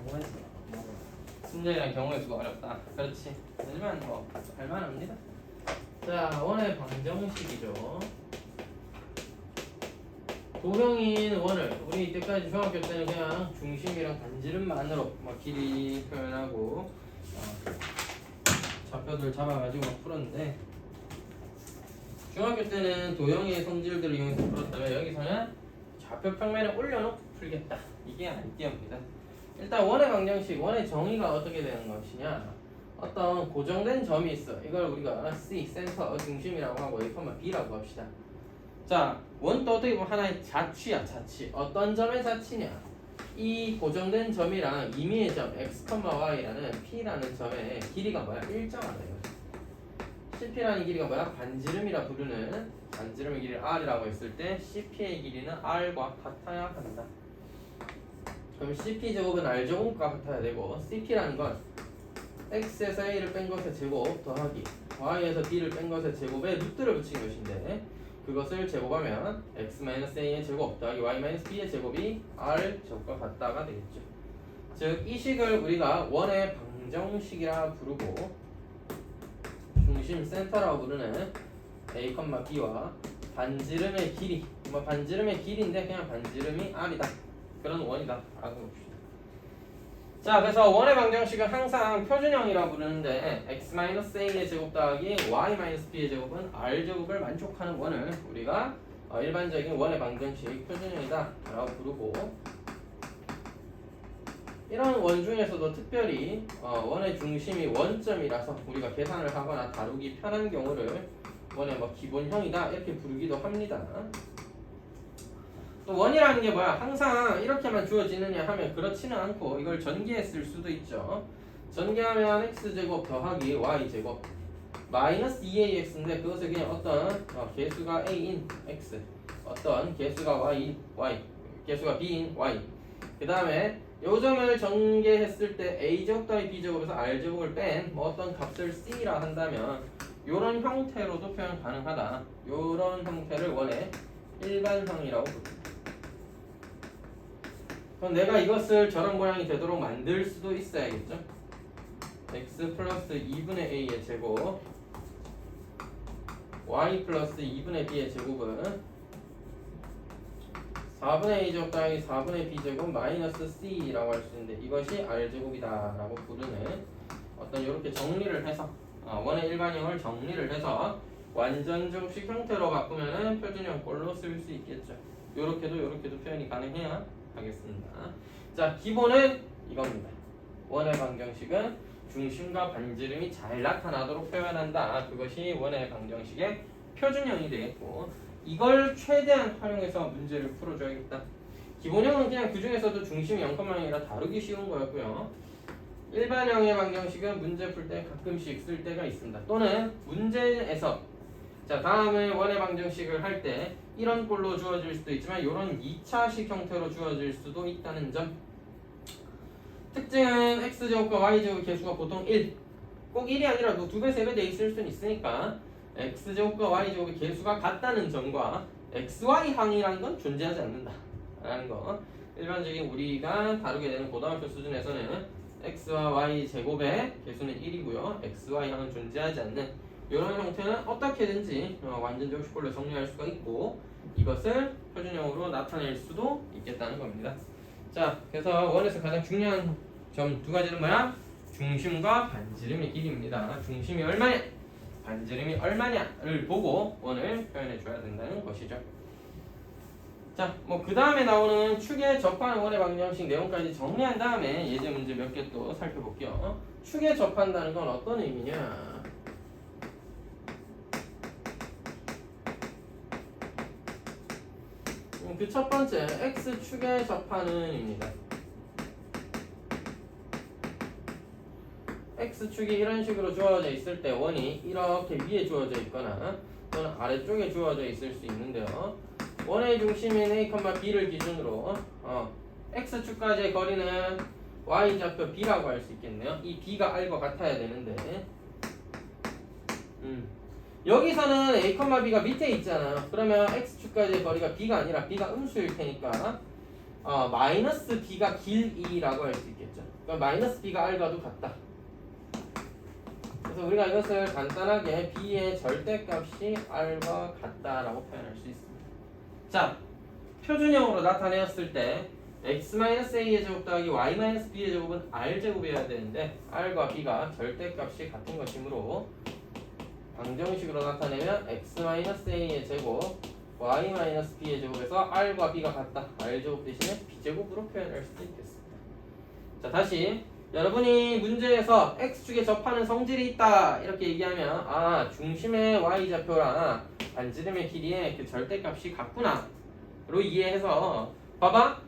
경우의 수. 순전이랑 경우의 수가 어렵다. 그렇지. 하지만 뭐 할만합니다. 자, 원의 방정식이죠. 도형인 원을 우리 이때까지 중학교 때는 그냥 중심이랑 반지름만으로 막 길이 표현하고 좌표들 잡아가지고 막 풀었는데 중학교 때는 도형의 성질들을 이용해서 풀었다면 여기서는 좌표 평면에 올려놓고 풀겠다. 이게 아이디어입니다. 일단 원의 방정식, 원의 정의가 어떻게 되는 것이냐, 어떤 고정된 점이 있어. 이걸 우리가 C, 센터, 중심이라고 하고 A, B라고 합시다. 자, 원도 어떻게 보면 하나의 자취야, 자취. 어떤 점의 자취냐, 이 고정된 점이랑 임의의 점 x, y라는 P라는 점의 길이가 뭐야? 일정하다 이거지. CP라는 길이가 뭐야? 반지름이라 부르는 반지름의 길이를 R이라고 했을 때 CP의 길이는 R과 같아야 한다. 그럼 CP제곱은 R제곱과 같아야 되고, CP라는 건 X에서 A를 뺀 것의 제곱 더하기 Y에서 B를 뺀 것의 제곱에 루트를 붙인 것인데, 그것을 제곱하면 X-A의 제곱 더하기 Y-B의 제곱이 R제곱과 같다가 되겠죠. 즉, 이 식을 우리가 원의 방정식이라 부르고 중심 센터라고 부르는 A, B와 반지름의 길이, 뭐 반지름의 길이인데 그냥 반지름이 R이다, 그런 원이다 라고 봅시다. 자, 그래서 원의 방정식은 항상 표준형이라고 부르는데 x-a의 제곱 더하기 y-b의 제곱은 r제곱을 만족하는 원을 우리가 일반적인 원의 방정식 표준형이다 라고 부르고, 이런 원 중에서도 특별히 원의 중심이 원점이라서 우리가 계산을 하거나 다루기 편한 경우를 원의 뭐 기본형이다 이렇게 부르기도 합니다. 또 원이라는 게 뭐야? 항상 이렇게만 주어지느냐 하면 그렇지는 않고 이걸 전개했을 수도 있죠. 전개하면 x제곱 더하기 y제곱 마이너스 2ax인데 그것을 그냥 어떤 개수가 a인 x, 어떤 개수가 y, 개수가 b인 y, 그 다음에 요 점을 전개했을 때 a제곱 더하기 b제곱에서 r제곱을 뺀 뭐 어떤 값을 c라 한다면 요런 형태로도 표현 가능하다. 요런 형태를 원의 일반형이라고 부릅니다. 그럼 내가 이것을 저런 모양이 되도록 만들 수도 있어야겠죠. x 플러스 2분의 a의 제곱 y 플러스 2분의 b의 제곱은 4분의 a 제곱 더하기 4분의 b 제곱 마이너스 c라고 할 수 있는데 이것이 r제곱이다 라고 부르는 어떤 이렇게 정리를 해서 원의 일반형을 정리를 해서 완전 제곱식 형태로 바꾸면 표준형꼴로 쓸 수 있겠죠. 요렇게도 표현이 가능해야 하겠습니다. 자, 기본은 이겁니다. 원의 방정식은 중심과 반지름이 잘 나타나도록 표현한다. 그것이 원의 방정식의 표준형이 되겠고, 이걸 최대한 활용해서 문제를 풀어줘야겠다. 기본형은 그냥 그 중에서도 중심이 0,0이라 다루기 쉬운 거였고요. 일반형의 방정식은 문제 풀 때 가끔씩 쓸 때가 있습니다. 또는 문제에서 자, 다음에 원의 방정식을 할 때 이런 꼴로 주어질 수도 있지만 이런 2차식 형태로 주어질 수도 있다는 점. 특징은 x제곱과 y제곱 개수가 보통 1, 꼭 1이 아니라도 2배, 3배 돼 있을 수는 있으니까 x제곱과 y제곱의 개수가 같다는 점과 xy항이라는 건 존재하지 않는다 라는 거. 일반적인 우리가 다루게 되는 고등학교 수준에서는 x와 y 제곱의 개수는 1이고요 xy항은 존재하지 않는 이런 형태는 어떻게든지 완전 제곱식꼴로 정리할 수가 있고, 이것을 표준형으로 나타낼 수도 있겠다는 겁니다. 자, 그래서 원에서 가장 중요한 점 두 가지는 뭐야? 중심과 반지름의 길이입니다. 중심이 얼마냐, 반지름이 얼마냐를 보고 원을 표현해 줘야 된다는 것이죠. 자, 뭐 그 다음에 나오는 축에 접하는 원의 방정식 내용까지 정리한 다음에 예제 문제 몇 개 또 살펴볼게요. 축에 접한다는 건 어떤 의미냐? 그 첫 번째 x축에 접하는입니다. x축이 이런 식으로 주어져 있을 때 원이 이렇게 위에 주어져 있거나 또는 아래쪽에 주어져 있을 수 있는데요. 원의 중심인 a, b를 기준으로 x축까지의 거리는 y좌표 b라고 할 수 있겠네요. 이 b가 r과 같아야 되는데 여기서는 a, b가 밑에 있잖아. 그러면 x축까지의 거리가 b가 아니라 b가 음수일 테니까 마이너스 b가 길이라고 할 수 있겠죠. 그러니까 마이너스 b가 r과도 같다. 그래서 우리가 이것을 간단하게 b의 절대값이 r과 같다라고 표현할 수 있습니다. 자, 표준형으로 나타내었을 때 x-a의 제곱 더하기 y-b의 제곱은 r제곱이어야 되는데 r과 b가 절대값이 같은 것이므로 방정식으로 나타내면 x-a의 제곱 y-b의 제곱에서 r과 b가 같다. r제곱 대신에 b제곱으로 표현할 수도 있겠습니다. 자, 다시 여러분이 문제에서 x축에 접하는 성질이 있다 이렇게 얘기하면 중심의 y좌표랑 반지름의 길이의 그 절대값이 같구나 로 이해해서 봐봐.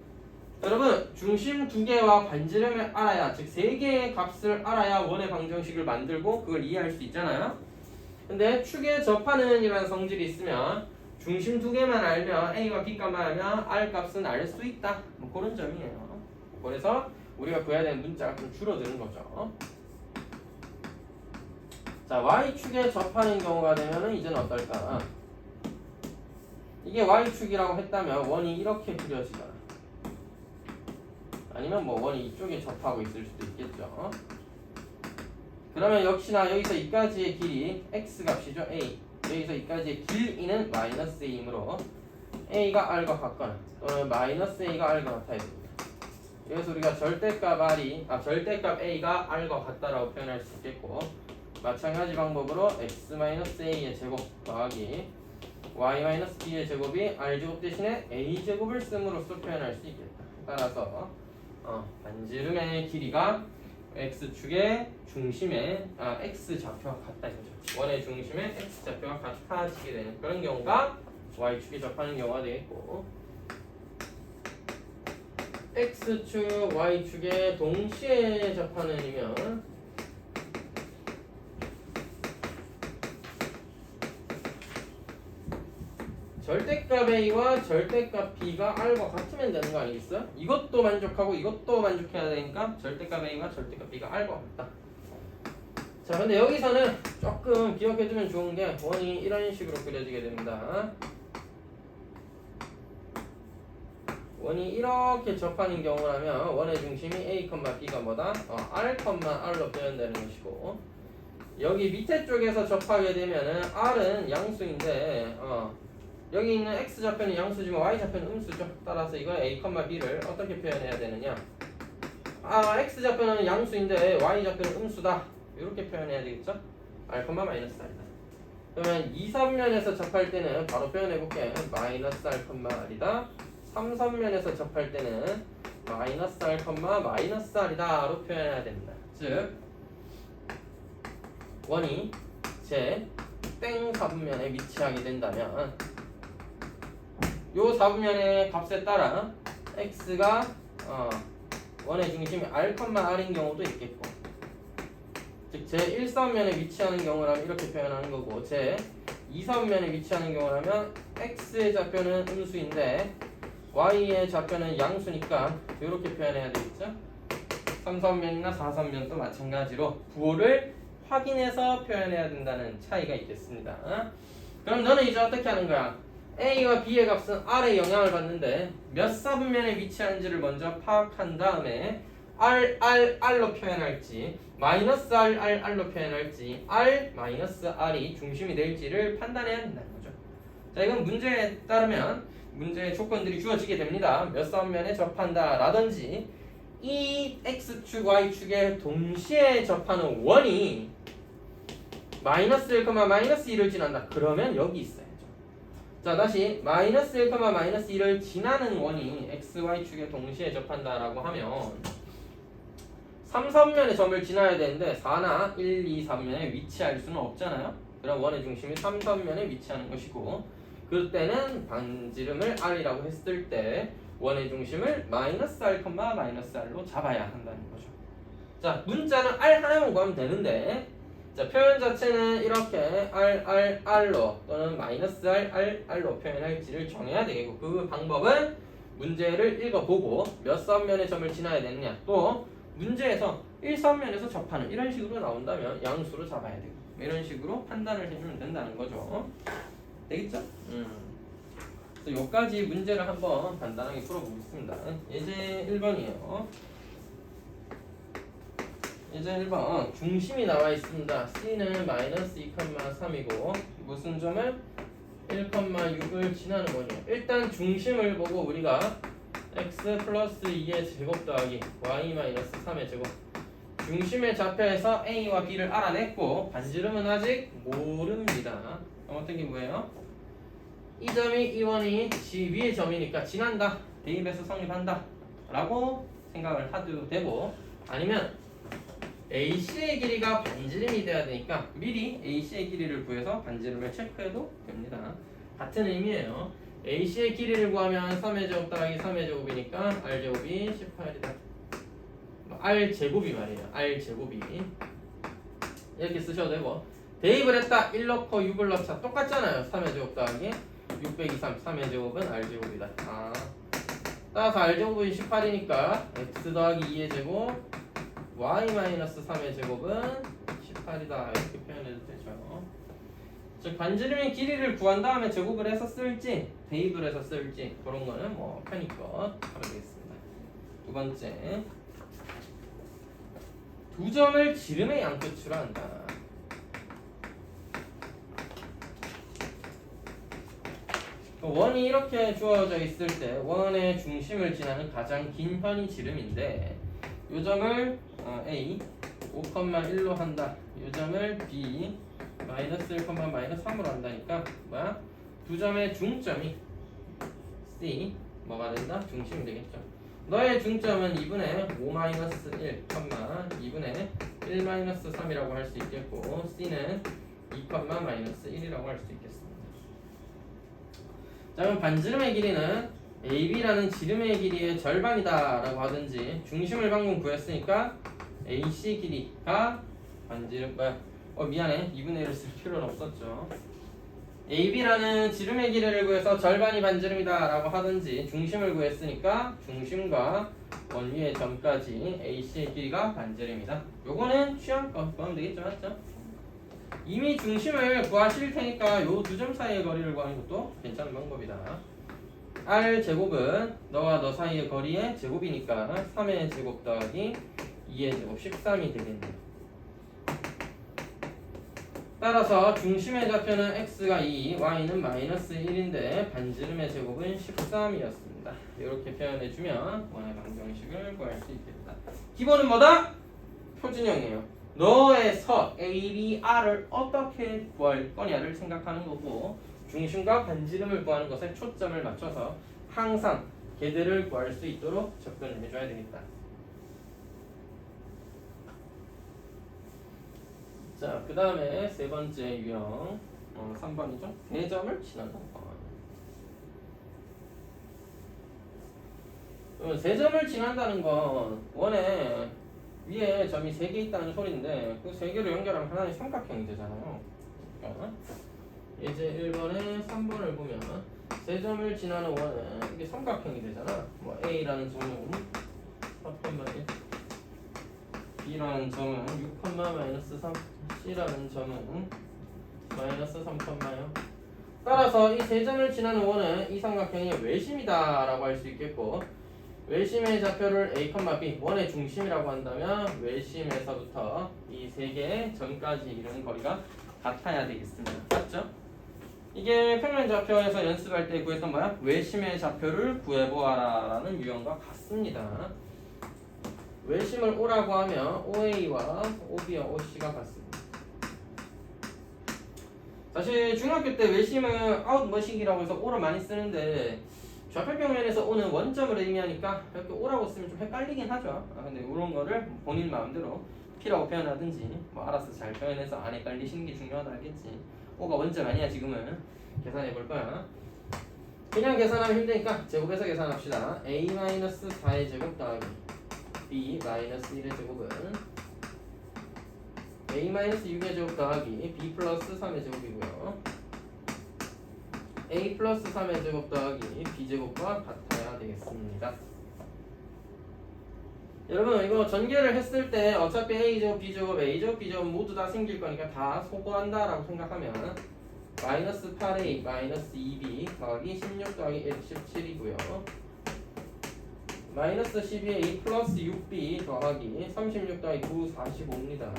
여러분 중심 두 개와 반지름을 알아야 즉 세 개의 값을 알아야 원의 방정식을 만들고 그걸 이해할 수 있잖아요. 근데 축에 접하는 이라는 성질이 있으면 중심 두 개만 알면 a와 b 값만 알면 r 값은 알 수 있다. 뭐 그런 점이에요. 그래서 우리가 구해야 되는 문자가 좀 줄어드는 거죠. 자, y축에 접하는 경우가 되면은 이제는 어떨까? 이게 y축이라고 했다면 원이 이렇게 그려지잖아. 아니면 뭐 원이 이쪽에 접하고 있을 수도 있겠죠. 그러면 역시나 여기서 이까지의 길이 x값이죠. a. 여기서 이까지의 길이는 마이너스 a이므로 a가 r과 같거나 또는 마이너스 a가 r과 같아야 됩니다. 그래서 우리가 절대값 a가 r과 같다라고 표현할 수 있겠고 마찬가지 방법으로 x-a의 제곱 더하기 y-b의 제곱이 r제곱 대신에 a제곱을 씀으로써 표현할 수 있겠다. 따라서 반지름의 길이가 x축의 중심의 x좌표와 같다 이거죠. 원의 중심의 x좌표와 같아지게 되는 그런 경우가 y축에 접하는 경우가 되겠고 x축, y축에 동시에 접하는 이면 절대값 a와 절대값 b가 r과 같으면 되는 거 아니겠어? 이것도 만족하고 이것도 만족해야 되니까 절대값 a와 절대값 b가 r과 같다. 자, 근데 여기서는 조금 기억해두면 좋은 게 원이 이런 식으로 그려지게 됩니다. 원이 이렇게 접하는 경우라면 원의 중심이 a, b가 뭐다? r로 표현되는 것이고 여기 밑에 쪽에서 접하게 되면은 r은 양수인데 여기 있는 x좌표는 양수지만 y좌표는 음수죠. 따라서 이거 a, b를 어떻게 표현해야 되느냐? x좌표는 양수인데 y좌표는 음수다. 이렇게 표현해야 되겠죠? r, 마이너스 r이다. 그러면 2선면에서 접할 때는 바로 표현해볼게. 마이너스 r, r이다. 3선면에서 접할 때는 마이너스 r, 마이너스 r이다 로 표현해야 됩니다. 즉 원이 제 땡 4분면에 위치하게 된다면 요 4분면의 값에 따라 x가 원의 중심이 r, r인 경우도 있겠고 즉 제 1선면에 위치하는 경우라면 이렇게 표현하는 거고 제 2선면에 위치하는 경우라면 x의 좌표는 음수인데 y의 좌표는 양수니까 이렇게 표현해야 되겠죠. 3선면이나 4선면도 마찬가지로 부호를 확인해서 표현해야 된다는 차이가 있겠습니다. 그럼 너는 이제 어떻게 하는 거야? a와 b의 값은 r에 영향을 받는데 몇 사분면에 위치하는지를 먼저 파악한 다음에 r로 표현할지 마이너스 r로 표현할지 r, r이 중심이 될지를 판단해야 된다는 거죠. 자, 이건 문제에 따르면 문제의 조건들이 주어지게 됩니다. 몇 사분면에 접한다 라든지 이 x축, y축에 동시에 접하는 원이 마이너스 1, 마이너스 2를 지난다. 그러면 여기 있어야죠. 자, 다시 마이너스 1, 마이너스 2를 지나는 원이 x, y축에 동시에 접한다라고 하면 3선면의 점을 지나야 되는데 4나 1, 2, 3면에 위치할 수는 없잖아요. 그럼 원의 중심이 3선면에 위치하는 것이고 그때는 반지름을 r이라고 했을 때 원의 중심을 마이너스 r, 마이너스 r로 잡아야 한다는 거죠. 자, 문자는 r 하나만 구하면 되는데 자, 표현 자체는 이렇게 r로 또는 마이너스 r로 표현할지를 정해야 되겠고 그 방법은 문제를 읽어보고 몇 선면의 점을 지나야 되느냐 또 문제에서 1선면에서 접하는 이런 식으로 나온다면 양수로 잡아야 되고 이런 식으로 판단을 해주면 된다는 거죠. 되겠죠? 그래서 여기까지 문제를 한번 간단하게 풀어보겠습니다. 예제 1번이에요. 예제 1번 중심이 나와 있습니다. C는 마이너스 2,3이고 무슨 점을 1,6을 지나는 거죠. 일단 중심을 보고 우리가 x 플러스 2의 제곱 더하기 y 마이너스 3의 제곱 중심의 좌표에서 a와 b를 알아냈고 반지름은 아직 모릅니다. 어떤 게 뭐예요? 이 점이 이 원이 위의 점이니까 지난다. 대입해서 성립한다 라고 생각을 해도 되고 아니면 AC의 길이가 반지름이 돼야 되니까 미리 AC의 길이를 구해서 반지름을 체크해도 됩니다. 같은 의미예요. AC의 길이를 구하면 3의 제곱 더하기 3의 제곱이니까 R제곱이 18이다. R제곱이 말이에요. R제곱이 이렇게 쓰셔도 되고 대입을 했다. 1 넣고 6을 넣자. 똑같잖아요. 3의 제곱 더하기 6 빼기 3 3의 제곱은 R제곱이다. 따라서 R제곱이 18이니까 X 더하기 2의 제곱 y 마이너스 3의 제곱은 18이다. 이렇게 표현해도 되죠. 즉 반지름의 길이를 구한 다음에 제곱을 해서 쓸지 대입을 해서 쓸지 그런 거는 뭐 편의껏 하면 되겠습니다. 두 번째, 두 점을 지름의 양끝으로 한다. 원이 이렇게 주어져 있을 때 원의 중심을 지나는 가장 긴 편이 지름인데 이 점을 A 5,1로 한다. 이 점을 B 마이너스 1, 마이너스 3으로 한다니까 뭐야? 두 점의 중점이 C 뭐가 된다? 중심이 되겠죠. 너의 중점은 2분의 5 마이너스 1, 2분의 1 마이너스 3이라고 할 수 있겠고 C는 2, 마이너스 1이라고 할 수 있겠습니다. 자, 그럼 반지름의 길이는 AB라는 지름의 길이의 절반이다 라고 하든지 중심을 방금 구했으니까 AC 길이가 반지름 미안해 2분의 1을 쓸 필요는 없었죠. AB라는 지름의 길이를 구해서 절반이 반지름이다 라고 하든지 중심을 구했으니까 중심과 원 위의 점까지 AC의 길이가 반지름이다. 요거는 취향껏 구하면 되겠죠. 맞죠? 이미 중심을 구하실 테니까 요 두 점 사이의 거리를 구하는 것도 괜찮은 방법이다. R 제곱은 너와 너 사이의 거리의 제곱이니까 3의 제곱 더하기 2의 제곱 13이 되겠네요. 따라서 중심의 좌표는 x가 2, y는 마이너스 1인데 반지름의 제곱은 13이었습니다. 이렇게 표현해주면 원의 방정식을 구할 수 있겠다. 기본은 뭐다? 표준형이에요. 너의 서 A, B, R을 어떻게 구할 거냐를 생각하는 거고 중심과 반지름을 구하는 것에 초점을 맞춰서 항상 걔들을 구할 수 있도록 접근을 해줘야 되겠다. 자, 그 다음에 세 번째 유형 3번이죠. 대점을 지난다는 거. 세점을 지난다는 건 원에 위에 점이 3개 있다는 소리인데 그 3개로 연결하면 하나의 삼각형이 되잖아요. 그러니까 예제 1번에 3번을 보면 세 점을 지나는 원은 이게 삼각형이 되잖아. 뭐 A라는 점은 4,1, B라는 점은 6, 마이너스 3, C라는 점은 마이너스 3,0. 따라서 이 세 점을 지나는 원은 이 삼각형의 외심이다 라고 할 수 있겠고 외심의 좌표를 A, B 원의 중심이라고 한다면 외심에서부터 이 세 개의 점까지 이루는 거리가 같아야 되겠습니다. 맞죠? 이게 평면 좌표에서 연습할 때 구했던 뭐야? 외심의 좌표를 구해보아라 라는 유형과 같습니다. 외심을 O라고 하면 OA와 OB와 OC가 같습니다. 사실 중학교 때 외심을 아웃머식이라고 해서 O를 많이 쓰는데 좌표평면에서 O는 원점을 의미하니까 이렇게 O라고 쓰면 좀 헷갈리긴 하죠. 근데 이런 거를 본인 마음대로 P라고 표현하든지 뭐 알아서 잘 표현해서 안 헷갈리시는 게 중요하다 알겠지. O가 원점 아니야 지금은. 계산해 볼 거야. 그냥 계산하면 힘드니까 제곱해서 계산합시다. A-4의 제곱 더하기 B-1의 제곱은 A-6의 제곱 더하기 B 플러스 3의 제곱이고요. A 플러스 3의 제곱 더하기 B제곱과 같아야 되겠습니다. 여러분 이거 전개를 했을 때 어차피 A제곱, B제곱, A제곱, B제곱 모두 다 생길 거니까 다 소거한다 라고 생각하면 마이너스 8a 마이너스 2b 더하기 16 더하기 1 17이고요. 마이너스 12a 플러스 6b 더하기 36 더하기 9 45입니다.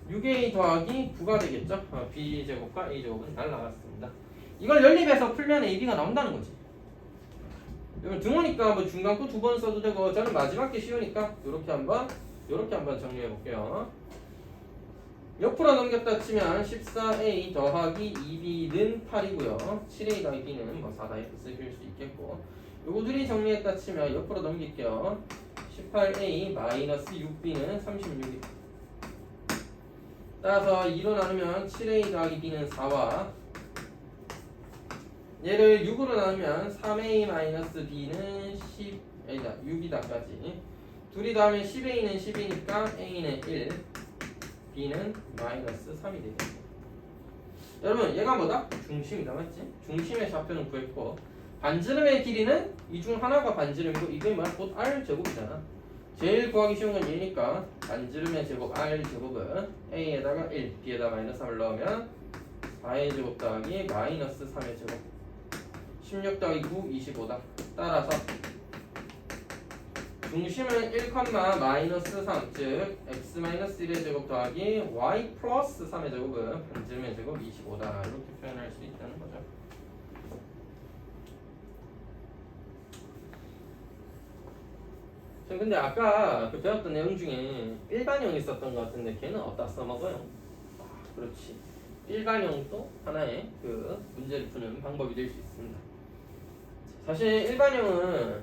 6a 더하기 9가 되겠죠? b제곱과 a제곱은 날라갔습니다. 이걸 연립해서 풀면 ab가 나온다는 거지. 이건 등호니까 뭐 중간고 두 번 써도 되고, 저는 마지막 게 쉬우니까 이렇게 한번 정리해 볼게요. 옆으로 넘겼다 치면 14a 더하기 2b는 8이고요. 7a 더하기 b는 뭐 4다 쓰실 수 있겠고, 요거 둘이 정리했다 치면 옆으로 넘길게요. 18a 마이너스 6b는 36이다. 따라서 2로 나누면 7a 더하기 b는 4와 얘를 6으로 나누면 3a 마이너스 b는 10 아니다 6이다까지 둘이 더하면 10a는 10이니까 a는 1 b는 마이너스 3이 되겠습니다. 여러분 얘가 뭐다? 중심이다 맞지? 중심의 좌표는 구했고 반지름의 길이는 이 중 하나가 반지름이고 이게 뭐야? 곧 r 제곱이잖아. 제일 구하기 쉬운 건 얘니까 반지름의 제곱 r 제곱은 a에다가 1 b에다 마이너스 3을 넣으면 4의 제곱 더하기 마이너스 3의 제곱 16 더하기 9 25다. 따라서 중심은 1, 마이너스 3 즉 x 마이너스 1의 제곱 더하기 y 플러스 3의 제곱은 반지름의 제곱 25다. 이렇게 표현할 수 있다는 거죠. 근데 아까 그 배웠던 내용 중에 일반형이 있었던 것 같은데 걔는 어디다 써먹어요? 그렇지. 일반형도 하나의 그 문제를 푸는 방법이 될 수 있습니다. 사실 일반형은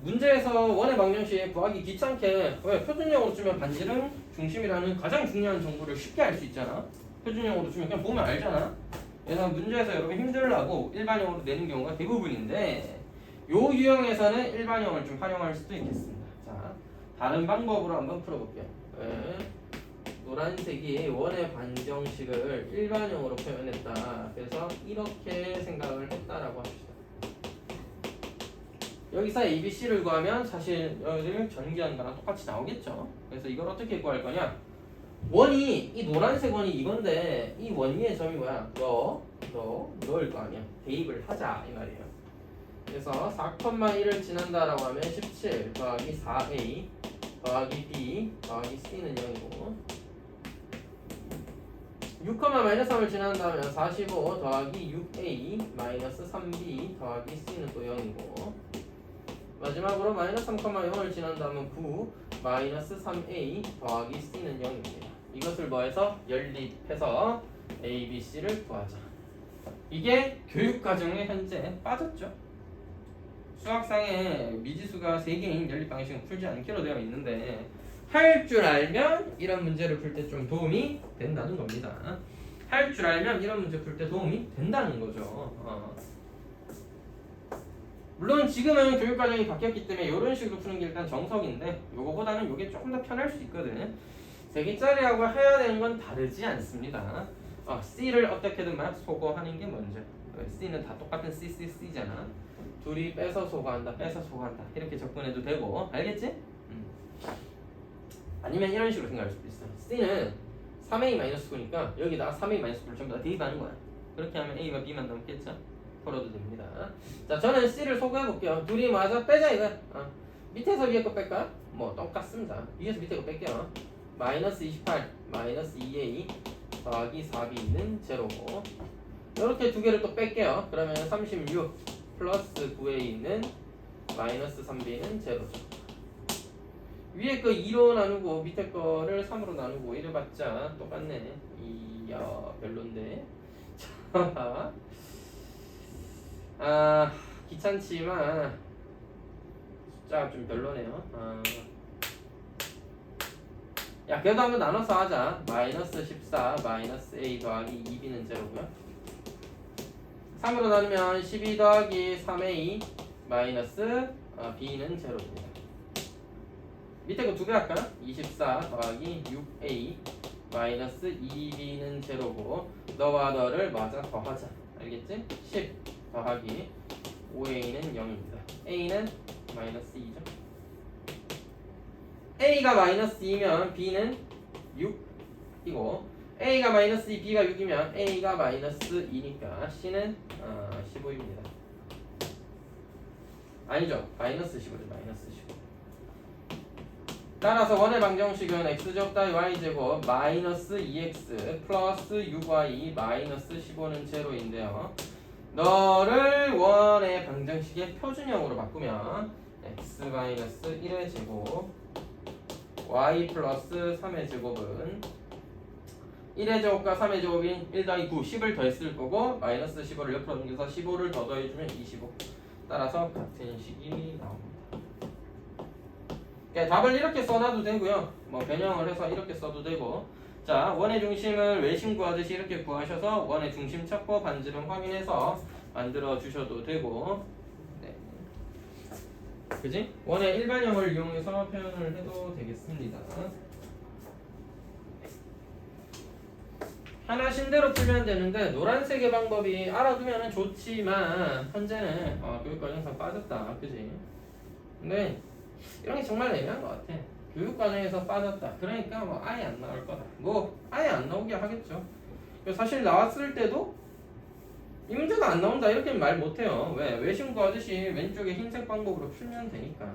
문제에서 원의 방정식 구하기 귀찮게 왜 표준형으로 주면 반지름 중심이라는 가장 중요한 정보를 쉽게 알 수 있잖아. 표준형으로 주면 그냥 보면 알잖아. 그래서 문제에서 여러분 힘들라고 일반형으로 내는 경우가 대부분인데 요 유형에서는 일반형을 좀 활용할 수도 있겠습니다. 자, 다른 방법으로 한번 풀어볼게요. 노란색이 원의 방정식을 일반형으로 표현했다. 그래서 이렇게 생각을 했다라고 합시다. 여기서 ABC를 구하면 사실 여기를 전개한 거랑 똑같이 나오겠죠. 그래서 이걸 어떻게 구할 거냐? 원이 이 노란색 원이 이건데 이 원 위의 점이 뭐야? 너일 거 아니야. 대입을 하자 이 말이에요. 그래서 4,1을 지난다라고 하면 17 더하기 4a 더하기 b 더하기 c는 0이고 6, 마이너스 3을 지난다면 45 더하기 6a 마이너스 3b 더하기 c는 또 0이고 마지막으로 마이너스 3,0을 지난다면 9 마이너스 3a 더하기 c는 0입니다. 이것을 뭐해서 연립해서 a, b, c를 구하자. 이게 교육과정에 현재 빠졌죠. 수학상에 미지수가 3개인 연립 방식은 풀지 않기로 되어 있는데 할 줄 알면 이런 문제를 풀 때 좀 도움이 된다는 겁니다. 할 줄 알면 이런 문제 풀 때 도움이 된다는 거죠. 물론 지금은 교육과정이 바뀌었기 때문에 이런 식으로 푸는 게 일단 정석인데 요거보다는 요게 조금 더 편할 수 있거든. 3개짜리하고 해야 되는 건 다르지 않습니다. C를 어떻게든 막 소거하는 게 먼저. C는 다 똑같은 C잖아. 둘이 빼서 소거한다 이렇게 접근해도 되고 알겠지? 아니면 이런 식으로 생각할 수도 있어. C는 3a-9니까 여기다가 3a-9를 전부 다 대입하는 거야. 그렇게 하면 a와 b만 남겠죠? 풀어도 됩니다. 자, 저는 C를 소거해 볼게요. 둘이 맞아 빼자 이거야. 밑에서 위에 거 뺄까? 뭐 똑같습니다. 위에서 밑에 거 뺄게요. 마이너스 28 마이너스 2a 더하기 4b는 제로고 이렇게 두 개를 또 뺄게요. 그러면 36 플러스 9a는 마이너스 3b는 제로죠. 위에 거 2로 나누고 밑에 거를 3으로 나누고 이래봤자 똑같네. 이야 별론데. 귀찮지만 숫자가 좀 별로네요. 야 그래도 한번 나눠서 하자. 마이너스 14 마이너스 a 더하기 2b는 제로고요. 3으로 나누면 12 더하기 3a 마이너스 b는 제로입니다. 밑에 거 두 배 할까? 24 더하기 6a 마이너스 2b는 제로고 너와 너를 맞아 더하자. 알겠지? 10 더하기 5a는 0입니다. a는 마이너스 2죠. a가 마이너스 2면 b는 6이고 A가 마이너스 2, B가 6이면 A가 마이너스 2니까 C는 15입니다. 아니죠. 마이너스 15죠. 마이너스 15. 따라서 원의 방정식은 x제곱 따위 y제곱 마이너스 2x 플러스 6y 마이너스 15는 제로인데요. 너를 원의 방정식의 표준형으로 바꾸면 x 마이너스 1의 제곱 y 플러스 3의 제곱은 1의 제곱과 3의 제곱인 1 더하기 9, 10을 더했을 거고 마이너스 15를 옆으로 넘겨서 15를 더 더해주면 25. 따라서 같은 식이 나옵니다. 그러니까 답을 이렇게 써놔도 되고요. 뭐 변형을 해서 이렇게 써도 되고. 자, 원의 중심을 외심 구하듯이 이렇게 구하셔서 원의 중심 찾고 반지름 확인해서 만들어 주셔도 되고. 네. 그지? 원의 일반형을 이용해서 표현을 해도 되겠습니다. 하나 신대로 풀면 되는데 노란색의 방법이 알아두면 좋지만 현재는 교육과정에서 빠졌다. 그지? 근데 이런 게 정말 애매한 것 같아. 교육과정에서 빠졌다. 그러니까 뭐 아예 안 나올 거다. 뭐 아예 안 나오게 하겠죠. 사실 나왔을 때도 이 문제가 안 나온다 이렇게 말 못해요. 왜? 외심 구하듯이 왼쪽에 흰색 방법으로 풀면 되니까.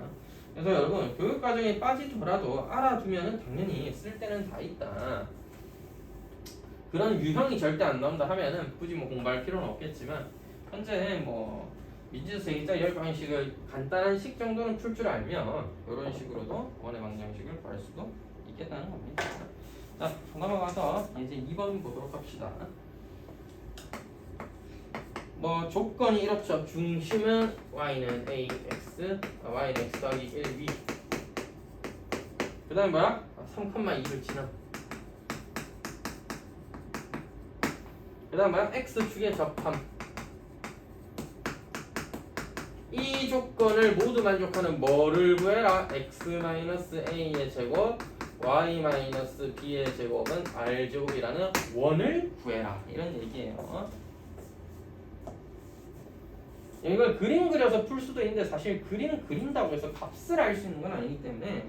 그래서 여러분 교육과정에 빠지더라도 알아두면 당연히 쓸 때는 다 있다. 그런 유형이 절대 안 나온다 하면은 굳이 뭐 공부할 필요는 없겠지만 현재 뭐 미지수 세기자 열 방식을 간단한 식 정도는 풀 줄 알면 이런 식으로도 원의 방정식을 구할 수도 있겠다는 겁니다. 자, 넘어가서 이제 2번 보도록 합시다. 뭐 조건이 이렇죠. 중심은 y는 ax, y는 x 더하기 1위. 그 다음에 뭐야? 3,2를 지나. 그 다음 뭐야? x축의 접함. 이 조건을 모두 만족하는 뭐를 구해라? x-a의 제곱 y-b의 제곱은 r제곱이라는 원을 구해라. 이런 얘기예요. 이걸 그림 그려서 풀 수도 있는데 사실 그림 그린다고 해서 값을 알 수 있는 건 아니기 때문에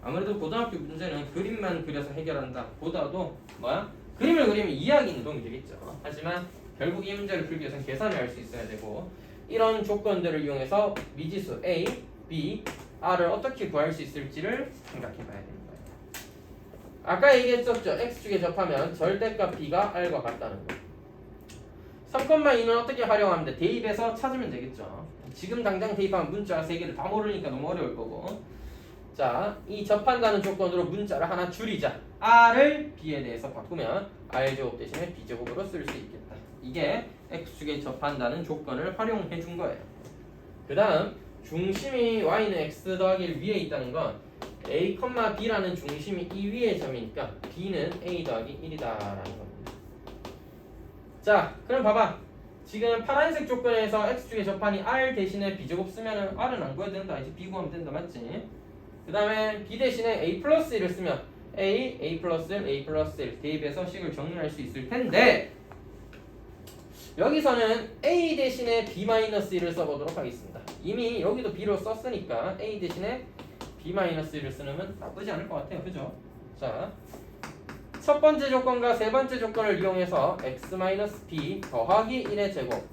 아무래도 고등학교 문제는 그림만 그려서 해결한다 보다도 뭐야? 그림을 그리면 이해하기는 도움이 되겠죠. 하지만 결국 이 문제를 풀기 위해서는 계산을 할 수 있어야 되고 이런 조건들을 이용해서 미지수 A, B, R을 어떻게 구할 수 있을지를 생각해 봐야 되는 거예요. 아까 얘기했었죠. X축에 접하면 절대값 B가 R과 같다는 거. 3,2는 어떻게 활용하면 돼? 대입해서 찾으면 되겠죠. 지금 당장 대입하면 문자 3개를 다 모르니까 너무 어려울 거고. 자, 이 접한다는 조건으로 문자를 하나 줄이자. R을 B에 대해서 바꾸면 R제곱 대신에 B제곱으로 쓸 수 있겠다. 이게 X축에 접한다는 조건을 활용해 준 거예요. 그 다음 중심이 Y는 X 더하기 1 위에 있다는 건 A, B라는 중심이 이 위의 점이니까 B는 A 더하기 1이다라는 겁니다. 자, 그럼 봐봐. 지금 파란색 조건에서 X축에 접하니 R 대신에 B제곱 쓰면 R은 안 구해야 된다. 이제 B 구하면 된다. 맞지? 그 다음에 B 대신에 A 플러스 1을 쓰면 A 플러스 1, A 플러스 1 대입해서 식을 정리할 수 있을 텐데 여기서는 A 대신에 B-1을 써보도록 하겠습니다. 이미 여기도 B로 썼으니까 A 대신에 B-1을 쓰면 나쁘지 않을 것 같아요. 그죠? 자, 첫 번째 조건과 세 번째 조건을 이용해서 X-B 더하기 1의 제곱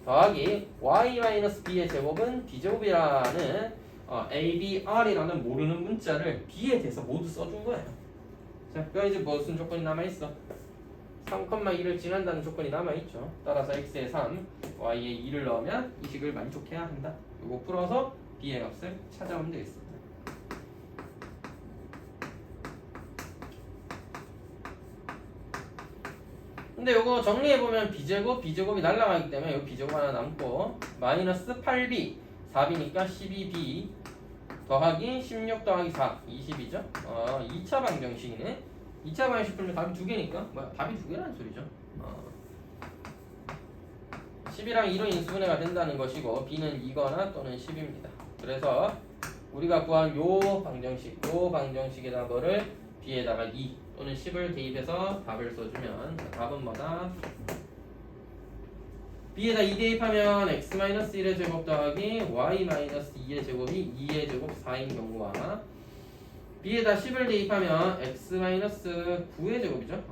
더하기 Y-B의 제곱은 B제곱이라는 ABR이라는 모르는 문자를 B에 대해서 모두 써준 거예요. 자, 그럼 이제 무슨 조건이 남아있어? 3,2를 지난다는 조건이 남아있죠. 따라서 x에 3, y에 2를 넣으면 이 식을 만족해야 한다. 이거 풀어서 b의 값을 찾아오면 되겠습니다. 근데 이거 정리해보면 b제곱이 날라가기 때문에 이 b제곱 하나 남고 마이너스 8b 4b니까 12b 더하기 16 더하기 4 20이죠. 2차 방정식이네. 2차 방정식 풀면 답이 2개니까 뭐야? 답이 2개라는 소리죠. 10이랑 2로 인수분해가 된다는 것이고 b는 2거나 또는 10입니다. 그래서 우리가 구한 요 방정식에다 뭐를 b에다가 2 또는 10을 대입해서 답을 써주면 답은 뭐다? b에다 2 대입하면 x-1의 제곱 더하기 y-2의 제곱이 2의 제곱 4인 경우와 b에다 10을 대입하면 x-9의 제곱이죠.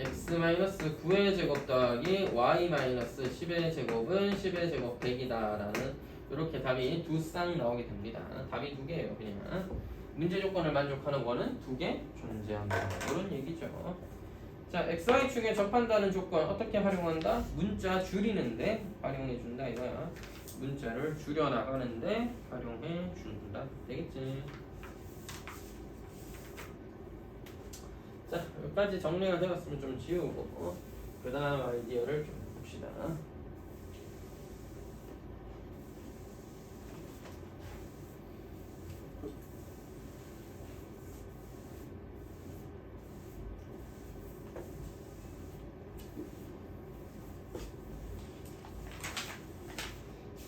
x-9의 제곱 더하기 y-10의 제곱은 10의 제곱 100이다라는 이렇게 답이 두 쌍 나오게 됩니다. 답이 두 개예요. 그냥 문제 조건을 만족하는 거는 두 개 존재한다. 이런 얘기죠. 자, xy축에 접한다는 조건 어떻게 활용한다? 문자 줄이는데 활용해 준다 이거야. 문자를 줄여 나가는데 활용해 준다. 되겠지? 자, 여기까지 정리가 되었으면 좀 지우고 그 다음 아이디어를 좀 봅시다.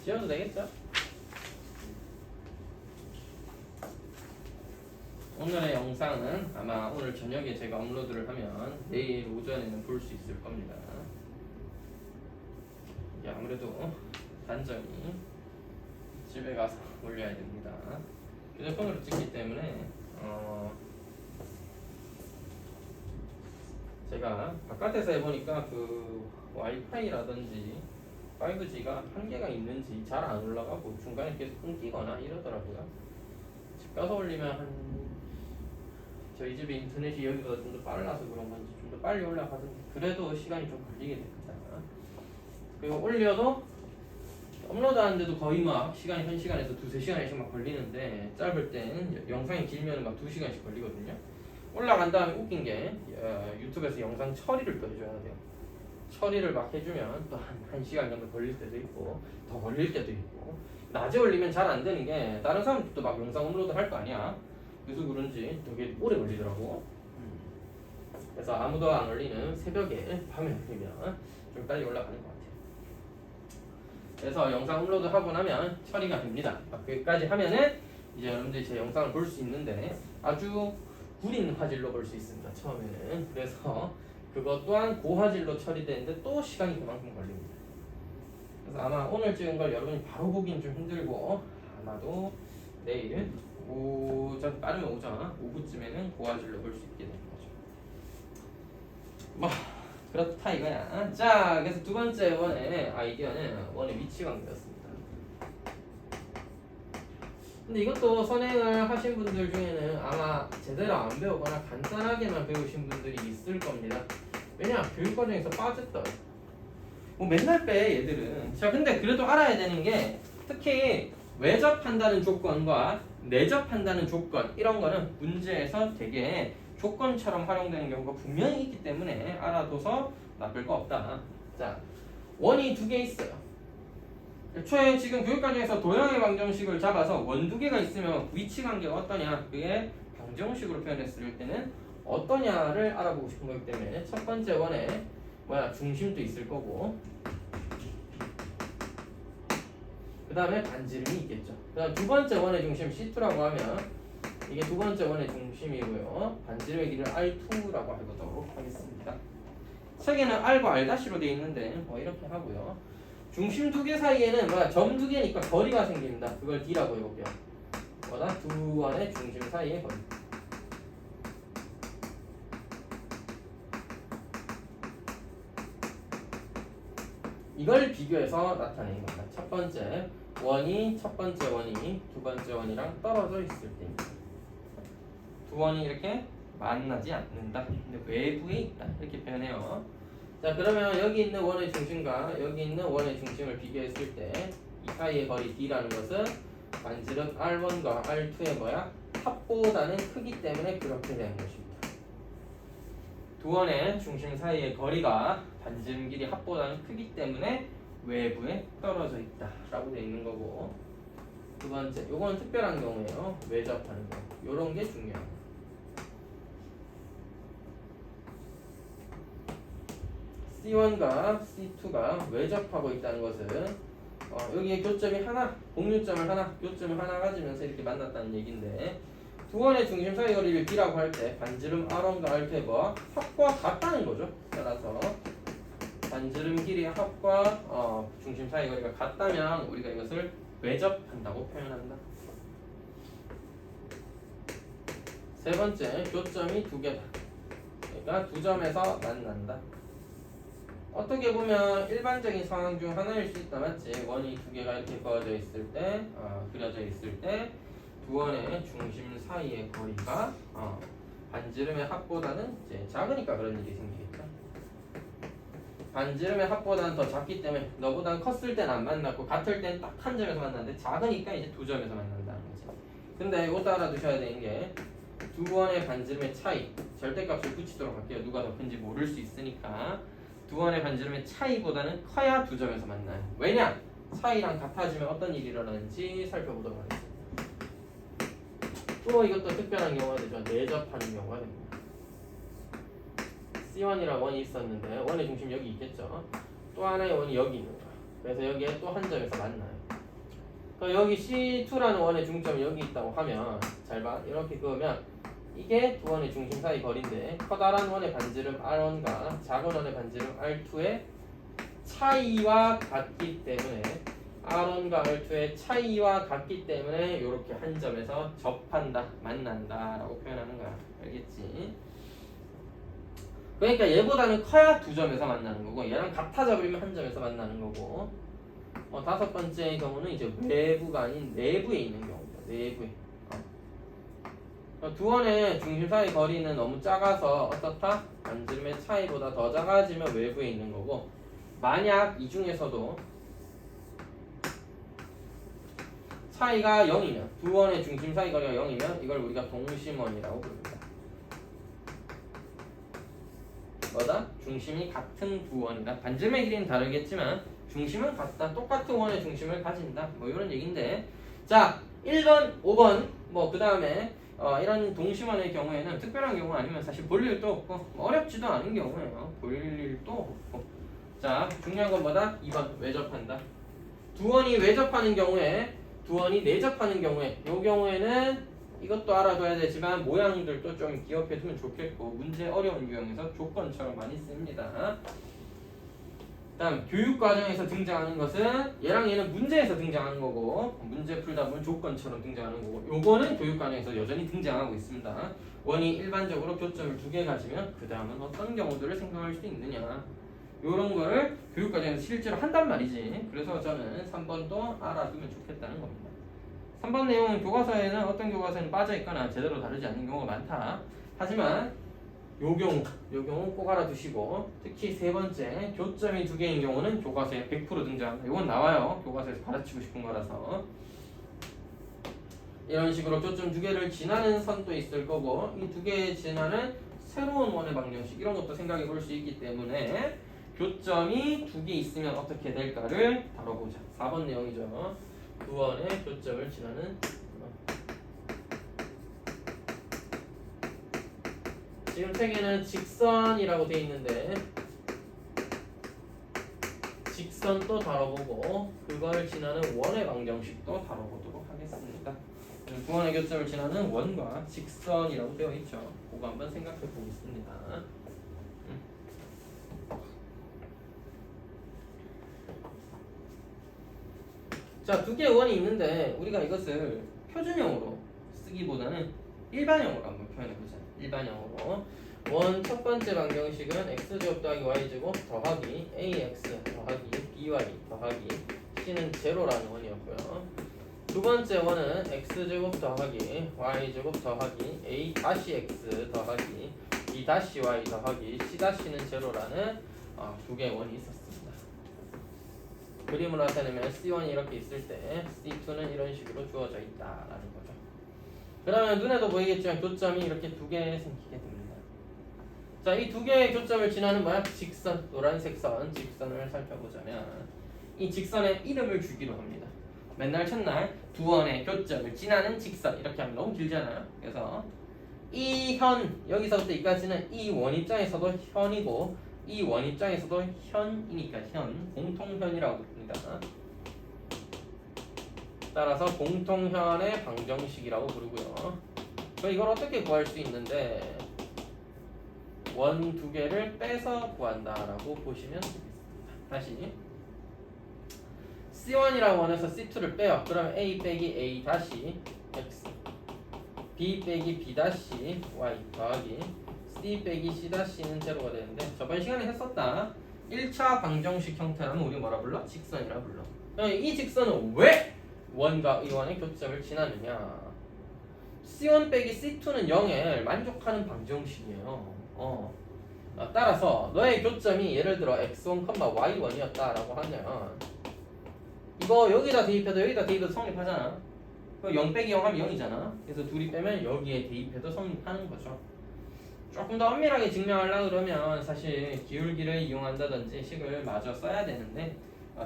지워도 되겠죠? 오늘의 영상은 아마 오늘 저녁에 제가 업로드를 하면 내일 오전에는 볼 수 있을 겁니다. 이게 아무래도 단점이 집에 가서 올려야 됩니다. 휴대폰으로 찍기 때문에 제가 바깥에서 해보니까 그 와이파이라든지 5G가 한계가 있는지 잘 안 올라가고 중간에 계속 끊기거나 이러더라고요. 집 가서 올리면 저희 집에 인터넷이 여기보다 좀 더 빨라서 그런 건지 좀 더 빨리 올라가던데 그래도 시간이 좀 걸리게 됩니다. 그리고 올려도 업로드하는데도 거의 막 시간이 1시간에서 2~3시간씩 막 걸리는데 짧을 때는 영상이 길면 막 2시간씩 걸리거든요. 올라간 다음에 웃긴 게 유튜브에서 영상 처리를 또 해줘야 돼요. 처리를 막 해주면 또 한 1시간 정도 걸릴 때도 있고 더 걸릴 때도 있고 낮에 올리면 잘 안 되는 게 다른 사람들도 막 영상 업로드 할 거 아니야. 그래서 그런지 되게 오래 걸리더라고. 그래서 아무도 안 올리는 새벽에 밤에 올리면 좀 빨리 올라가는 것 같아요. 그래서 영상 업로드 하고 나면 처리가 됩니다. 거기까지 하면은 이제 여러분들이 제 영상을 볼 수 있는데 아주 구린 화질로 볼 수 있습니다. 처음에는. 그래서 그것 또한 고화질로 처리되는데 또 시간이 그만큼 걸립니다. 그래서 아마 오늘 찍은 걸 여러분이 바로 보기는 좀 힘들고 아마도 내일 오전 빠르면 오전 오후쯤에는 고화질로 볼 수 있게 되는 거죠. 뭐 그렇다 이거야. 자, 그래서 두 번째 원의 아이디어는 원의 위치 관계였습니다. 근데 이것도 선행을 하신 분들 중에는 아마 제대로 안 배우거나 간단하게만 배우신 분들이 있을 겁니다. 왜냐? 교육 과정에서 빠졌다. 뭐 맨날 빼 얘들은. 자, 근데 그래도 알아야 되는 게 특히 외접한다는 조건과 내접한다는 조건 이런 거는 문제에서 되게 조건처럼 활용되는 경우가 분명히 있기 때문에 알아둬서 나쁠 거 없다. 자, 원이 두 개 있어요. 애초에 지금 교육과정에서 도형의 방정식을 잡아서 원 두 개가 있으면 위치 관계가 어떠냐, 그게 방정식으로 표현했을 때는 어떠냐를 알아보고 싶은 거기 때문에 첫 번째 원에 중심도 있을 거고 그 다음에 반지름이 있겠죠. 그 다음 두 번째 원의 중심 C2라고 하면 이게 두 번째 원의 중심이고요. 반지름의 길이를 R2라고 해보도록 하겠습니다. 책에는 R과 R-로 되어 있는데 뭐 이렇게 하고요. 중심 두 개 사이에는 점 두 개니까 거리가 생깁니다. 그걸 D라고 해볼게요. 두 원의 중심 사이의 거리. 이걸 비교해서 나타내는 겁니다. 첫 번째 원이 두 번째 원이랑 떨어져 있을 때입니다. 두 원이 이렇게 만나지 않는다. 근데 외부에 있다. 이렇게 표현해요. 자, 그러면 여기 있는 원의 중심과 여기 있는 원의 중심을 비교했을 때 이 사이의 거리 D라는 것은 반지름 R1과 R2의 합보다는 크기 때문에 그렇게 되는 것입니다. 두 원의 중심 사이의 거리가 반지름 길이 합보다는 크기 때문에 외부에 떨어져 있다 라고 되어 있는 거고, 두 번째, 요건 특별한 경우예요. 외접하는 경우. 요런 게 중요합니다. C1과 C2가 외접하고 있다는 것은 여기에 교점이 하나, 공유점을 하나, 교점을 하나 가지면서 이렇게 만났다는 얘기인데, 두 원의 중심 사이 거리를 D라고 할 때 반지름 R1과 R2의 합과 같다는 거죠. 따라서 반지름 길이의 합과 중심 사이 거리가 같다면 우리가 이것을 외접한다고 표현한다. 세 번째, 교점이 두 개다. 그러니까 두 점에서 만난다. 어떻게 보면 일반적인 상황 중 하나일 수 있다, 맞지? 원이 두 개가 이렇게 그어져 있을 때, 그려져 있을 때 두 원의 중심 사이의 거리가 반지름의 합보다는 이제 작으니까 그런 일이 생기겠죠. 반지름의 합보다는 더 작기 때문에 너보다 컸을 땐 안 만났고 같을 땐 딱 한 점에서 만났는데 작으니까 이제 두 점에서 만난다는 거지. 근데 이것도 알아두셔야 되는 게 두 원의 반지름의 차이, 절대값을 붙이도록 할게요. 누가 더 큰지 모를 수 있으니까 두 원의 반지름의 차이보다는 커야 두 점에서 만나요. 왜냐? 차이랑 같아지면 어떤 일이 일어나는지 살펴보도록 하겠습니다. 또 이것도 특별한 경우가 되죠. 내접하는 경우가 됩니다. C1이랑 원이 있었는데 원의 중심 여기 있겠죠. 또 하나의 원이 여기 있는 거야. 그래서 여기에 또 한 점에서 만나요. 그럼 여기 C2라는 원의 중점이 여기 있다고 하면 잘 봐. 이렇게 그으면 이게 두 원의 중심 사이 거리인데 커다란 원의 반지름 R1과 작은 원의 반지름 R2의 차이와 같기 때문에 R1과 R2의 차이와 같기 때문에 이렇게 한 점에서 접한다, 만난다 라고 표현하는 거야. 알겠지? 그러니까 얘보다는 커야 두 점에서 만나는 거고 얘랑 같아져 버리면 한 점에서 만나는 거고 다섯 번째 경우는 이제 외부가 아닌 내부에 있는 경우입니다. 내부에 두 원의 중심 사이 거리는 너무 작아서 어떻다? 반지름의 차이보다 더 작아지면 외부에 있는 거고 만약 이 중에서도 차이가 0이면 두 원의 중심 사이 거리가 0이면 이걸 우리가 동심원이라고 부릅니다. 뭐다? 중심이 같은 두 원이다. 반지름의 길이는 다르겠지만 중심은 같다. 똑같은 원의 중심을 가진다. 뭐 이런 얘기인데 자 1번, 5번 그 다음에 이런 동심원의 경우에는 특별한 경우 아니면 사실 볼 일도 없고 어렵지도 않은 경우예요. 볼 일도 없고 자 중요한 건 뭐다? 2번 외접한다. 두 원이 외접하는 경우에 두 원이 내접하는 경우에 이 경우에는 이것도 알아둬야 되지만 모양들도 좀 기억해두면 좋겠고 문제 어려운 유형에서 조건처럼 많이 씁니다. 다음 교육과정에서 등장하는 것은 얘랑 얘는 문제에서 등장하는 거고 문제 풀다 보면 조건처럼 등장하는 거고 요거는 교육과정에서 여전히 등장하고 있습니다. 원이 일반적으로 교점을 두 개 가지면 그 다음은 어떤 경우들을 생각할 수 있느냐 요런 거를 교육과정에서 실제로 한단 말이지. 그래서 저는 3번도 알아두면 좋겠다는 겁니다. 3번 내용은 교과서에는 어떤 교과서에는 빠져있거나 제대로 다루지 않는 경우가 많다. 하지만 요 경우 꼭 알아두시고 특히 세 번째 교점이 두 개인 경우는 교과서에 100% 등장합니다. 이건 나와요. 교과서에서 가르치고 싶은 거라서 이런 식으로 교점 두 개를 지나는 선도 있을 거고 이 두 개에 지나는 새로운 원의 방정식 이런 것도 생각해 볼 수 있기 때문에 교점이 두 개 있으면 어떻게 될까를 다뤄보자. 4번 내용이죠. 두 원의 교점을 지나는 지금 책에는 직선이라고 되어 있는데 직선도 다뤄보고 그걸 지나는 원의 방정식도 다뤄보도록 하겠습니다. 두 원의 교점을 지나는 원과 직선이라고 되어 있죠. 그거 한번 생각해 보겠습니다. 자, 두 개의 원이 있는데 우리가 이것을 표준형으로 쓰기보다는 일반형으로 한번 표현해보자. 일반형으로 원 첫 번째 방정식은 x제곱 더하기 y제곱 더하기 ax 더하기 by 더하기 c는 제로라는 원이었고요. 두 번째 원은 x제곱 더하기 y제곱 더하기 a 다시 x 더하기 b 다시 y 더하기 c 다시는 제로라는 두 개의 원이 있었습니다. 그림으로 나타내면 C1이 이렇게 있을 때 C2는 이런 식으로 주어져 있다라는 거죠. 그러면 눈에도 보이겠지만 교점이 이렇게 두 개 생기게 됩니다. 자, 이 두 개의 교점을 지나는 뭐야? 직선, 노란색 선, 직선을 살펴보자면 이 직선의 이름을 주기로 합니다. 맨날 첫날 두 원의 교점을 지나는 직선 이렇게 하면 너무 길잖아요. 그래서 이 현, 여기서부터 여기까지는 이 원 입장에서도 현이고 이 원 입장에서도 현이니까 현, 공통현이라고 부릅니다. 따라서 공통현의 방정식이라고 부르고요. 그럼 이걸 어떻게 구할 수 있는데 원 두 개를 빼서 구한다라고 보시면 되겠습니다. 다시 C1이라는 원에서 C2를 빼요. 그러면 A 빼기 A 다시 X B 빼기 B 다시 Y 더하기 C 빼기 C-C는 제로가 되는데 저번 시간에 했었다. 1차 방정식 형태라면 우리 뭐라 불러? 직선이라 불러. 이 직선은 왜 원과 의원의 교점을 지나느냐? C1 빼기 C2는 0에 만족하는 방정식이에요. 따라서 너의 교점이 예를 들어 x1, y1이었다라고 하면 이거 여기다 대입해도 여기다 대입해도 성립하잖아. 0 빼기 0 하면 0이잖아. 그래서 둘이 빼면 여기에 대입해도 성립하는 거죠. 조금 더 엄밀하게 증명하려고 그러면 사실 기울기를 이용한다든지 식을 마저 써야 되는데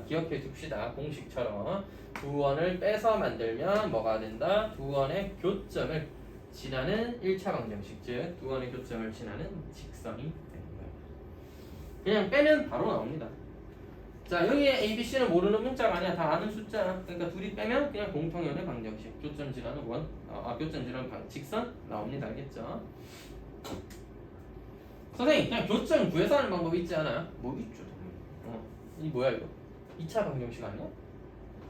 기억해 둡시다. 공식처럼 두 원을 빼서 만들면 뭐가 된다? 두 원의 교점을 지나는 1차 방정식, 즉 두 원의 교점을 지나는 직선이 되는 거예요. 그냥 빼면 바로 나옵니다. 자, 여기에 A, B, C는 모르는 문자가 아니야. 다 아는 숫자야. 그러니까 둘이 빼면 그냥 공통연의 방정식, 교점 지나는 교점 지나는 직선 나옵니다. 알겠죠? 선생님, 그냥 교점 구해서 하는 방법이 있지 않아요? 뭐 있죠, 이 뭐야 이거? 2차 방정식 아니야?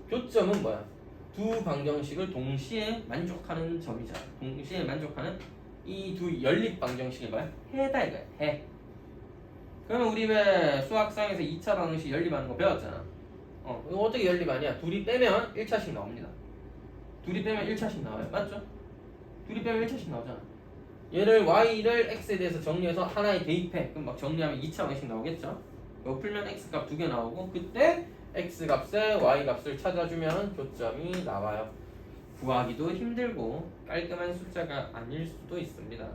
교점은 뭐야? 두 방정식을 동시에 만족하는 점이잖아. 동시에 만족하는 이 두 연립 방정식이 뭐야? 해다 이거야. 해. 그러면 우리 왜 수학상에서 2차 방정식 연립하는 거 배웠잖아. 이거 어떻게 연립하냐? 둘이 빼면 1차씩 나옵니다. 둘이 빼면 1차씩 나와요. 맞죠? 둘이 빼면 1차씩 나오잖아. 얘를 y를 x에 대해서 정리해서 하나에 대입해. 그럼 막 정리하면 2차 방정식 나오겠죠? 이거 풀면 x 값 2개 나오고 그때 x 값에 y 값을 찾아주면 교점이 나와요. 구하기도 힘들고 깔끔한 숫자가 아닐 수도 있습니다.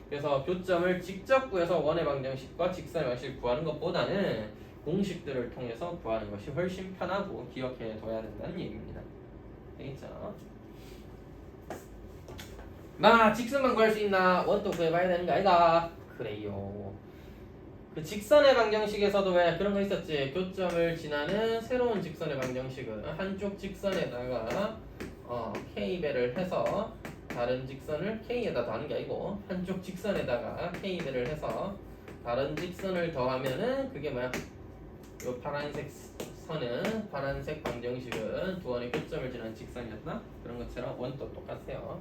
그래서 교점을 직접 구해서 원의 방정식과 직선의 방식을 구하는 것보다는 공식들을 통해서 구하는 것이 훨씬 편하고 기억해 둬야 된다는 얘기입니다. 되겠죠? 직선만 구할 수 있나? 원도 구해봐야 되는 거 아니다. 그래요. 그 직선의 방정식에서도 왜 그런 거 있었지? 교점을 지나는 새로운 직선의 방정식은 한쪽 직선에다가 K배를 해서 다른 직선을 K에다 더하는 게 아니고 한쪽 직선에다가 K배를 해서 다른 직선을 더하면은 그게 뭐야? 요 파란색 선은 파란색 방정식은 두 원의 교점을 지나는 직선이었나? 그런 것처럼 원도 똑같아요.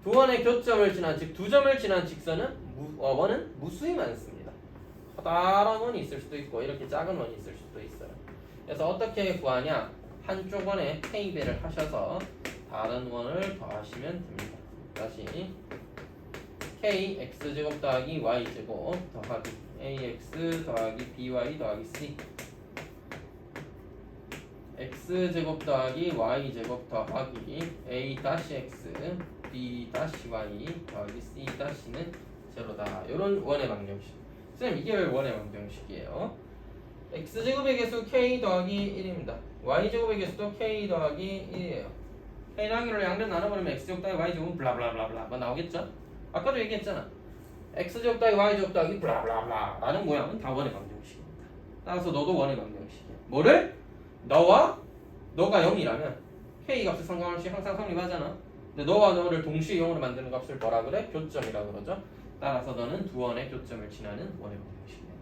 두 원의 교점을 지난 즉 두 점을 지난 직선은 원은 무수히 많습니다. 커다란 원이 있을 수도 있고 이렇게 작은 원이 있을 수도 있어요. 그래서 어떻게 구하냐? 한쪽 원에 K배를 하셔서 다른 원을 더하시면 됩니다. 다시 K x제곱 더하기 y제곱 더하기 ax 더하기 by 더하기 c x제곱 더하기 y제곱 더하기 a-x b-y 더하기 c-는 제로다. 이런 원의 방정식. 선생님 이게 왜 원의 방정식이에요? x제곱의 개수 k 더하기 1입니다. y제곱의 개수도 k 더하기 1이에요. k 더하기를 양변 나눠버리면 x제곱 더하기 y제곱은 블라블라블라 뭐 나오겠죠? 아까도 얘기했잖아. x제곱 더하기 y제곱 더하기 블라블라블라 라는 모양은 다 원의 방정식입니다. 따라서 너도 원의 방정식이야. 뭐를? 너가 0이라면 k 값을 상관할 시 항상 성립하잖아. 근데 너와 너를 동시에 0으로 만드는 값을 뭐라 그래? 교점이라고 그러죠. 따라서 너는 두 원의 교점을 지나는 원의 방정식이야.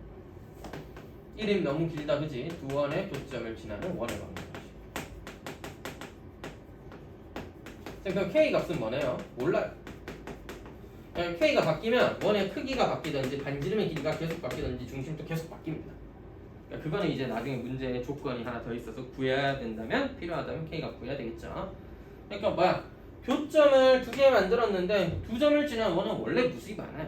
1임 너무 길다 그지? 두 원의 교점을 지나는 원의 방정식. 그 k 값은 뭐네요? 몰라요. k가 바뀌면 원의 크기가 바뀌든지 반지름의 길이가 계속 바뀌든지 중심도 계속 바뀝니다. 그러니까 그거는 이제 나중에 문제의 조건이 하나 더 있어서 구해야 된다면 필요하다면 k가 구해야 되겠죠. 그러니까 뭐야? 교점을 두 개 만들었는데 두 점을 지난 원은 원래 무수히 많아요.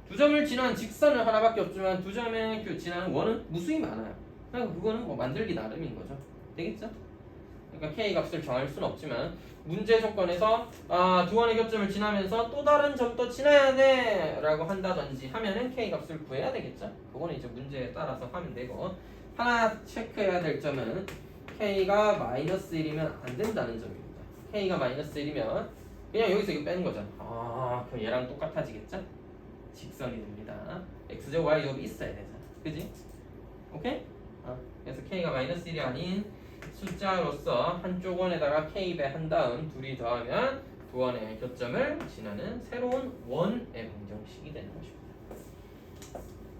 두 점을 지난 직선은 하나밖에 없지만 두 점에 지나는 원은 무수히 많아요. 그러니까 그거는 뭐 만들기 나름인 거죠. 되겠죠? 그러니까 k 값을 정할 수는 없지만 문제 조건에서 두 원의 교점을 지나면서 또 다른 점도 지나야 돼 라고 한다든지 하면은 k 값을 구해야 되겠죠. 그거는 이제 문제에 따라서 하면 되고 하나 체크해야 될 점은 k가 마이너스 1이면 안 된다는 점입니다. k가 마이너스 1이면 그냥 여기서 이거 빼는 거잖아. 그럼 얘랑 똑같아지겠죠? 직선이 됩니다. x제곱 y제곱이 있어야 되잖아. 그지? 오케이? 그래서 k가 마이너스 1이 아닌 숫자로서 한쪽 원에다가 k배 한 다음 둘이 더하면 두 원의 교점을 지나는 새로운 원의 방정식이 되는 것입니다.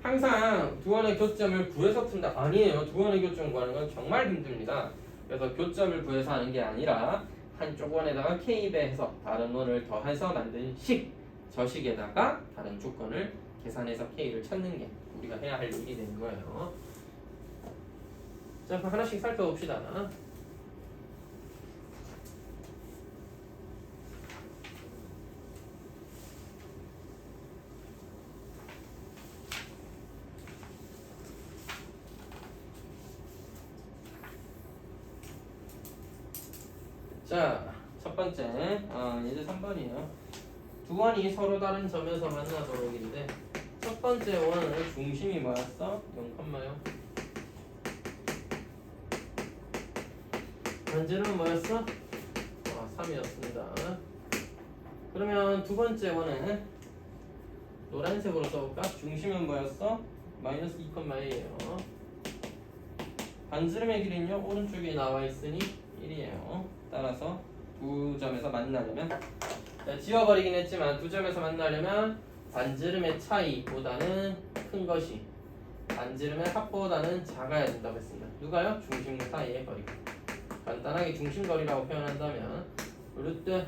항상 두 원의 교점을 구해서 푼다. 아니에요. 두 원의 교점 구하는 건 정말 힘듭니다. 그래서 교점을 구해서 하는 게 아니라 한쪽 원에다가 k배 해서 다른 원을 더해서 만든 식 저식에다가 다른 조건을 계산해서 K를 찾는 게 우리가 해야 할 일이 되는 거예요. 자, 그럼 하나씩 살펴봅시다. 자, 첫 번째, 예제 3번이에요. 두 원이 서로 다른 점에서 만나도록인데 첫 번째 원의 중심이 뭐였어? 0,0. 반지름은 뭐였어? 3이었습니다. 그러면 두 번째 원은 노란색으로 써볼까? 중심은 뭐였어? 마이너스 2,1이에요. 반지름의 길이는요? 오른쪽에 나와 있으니 1이에요. 따라서 두 점에서 만나려면 지워버리긴 했지만 두 점에서 만나려면 반지름의 차이보다는 큰 것이 반지름의 합보다는 작아야 된다고 했습니다. 누가요? 중심과 사이의 거리가. 간단하게 중심거리라고 표현한다면 루트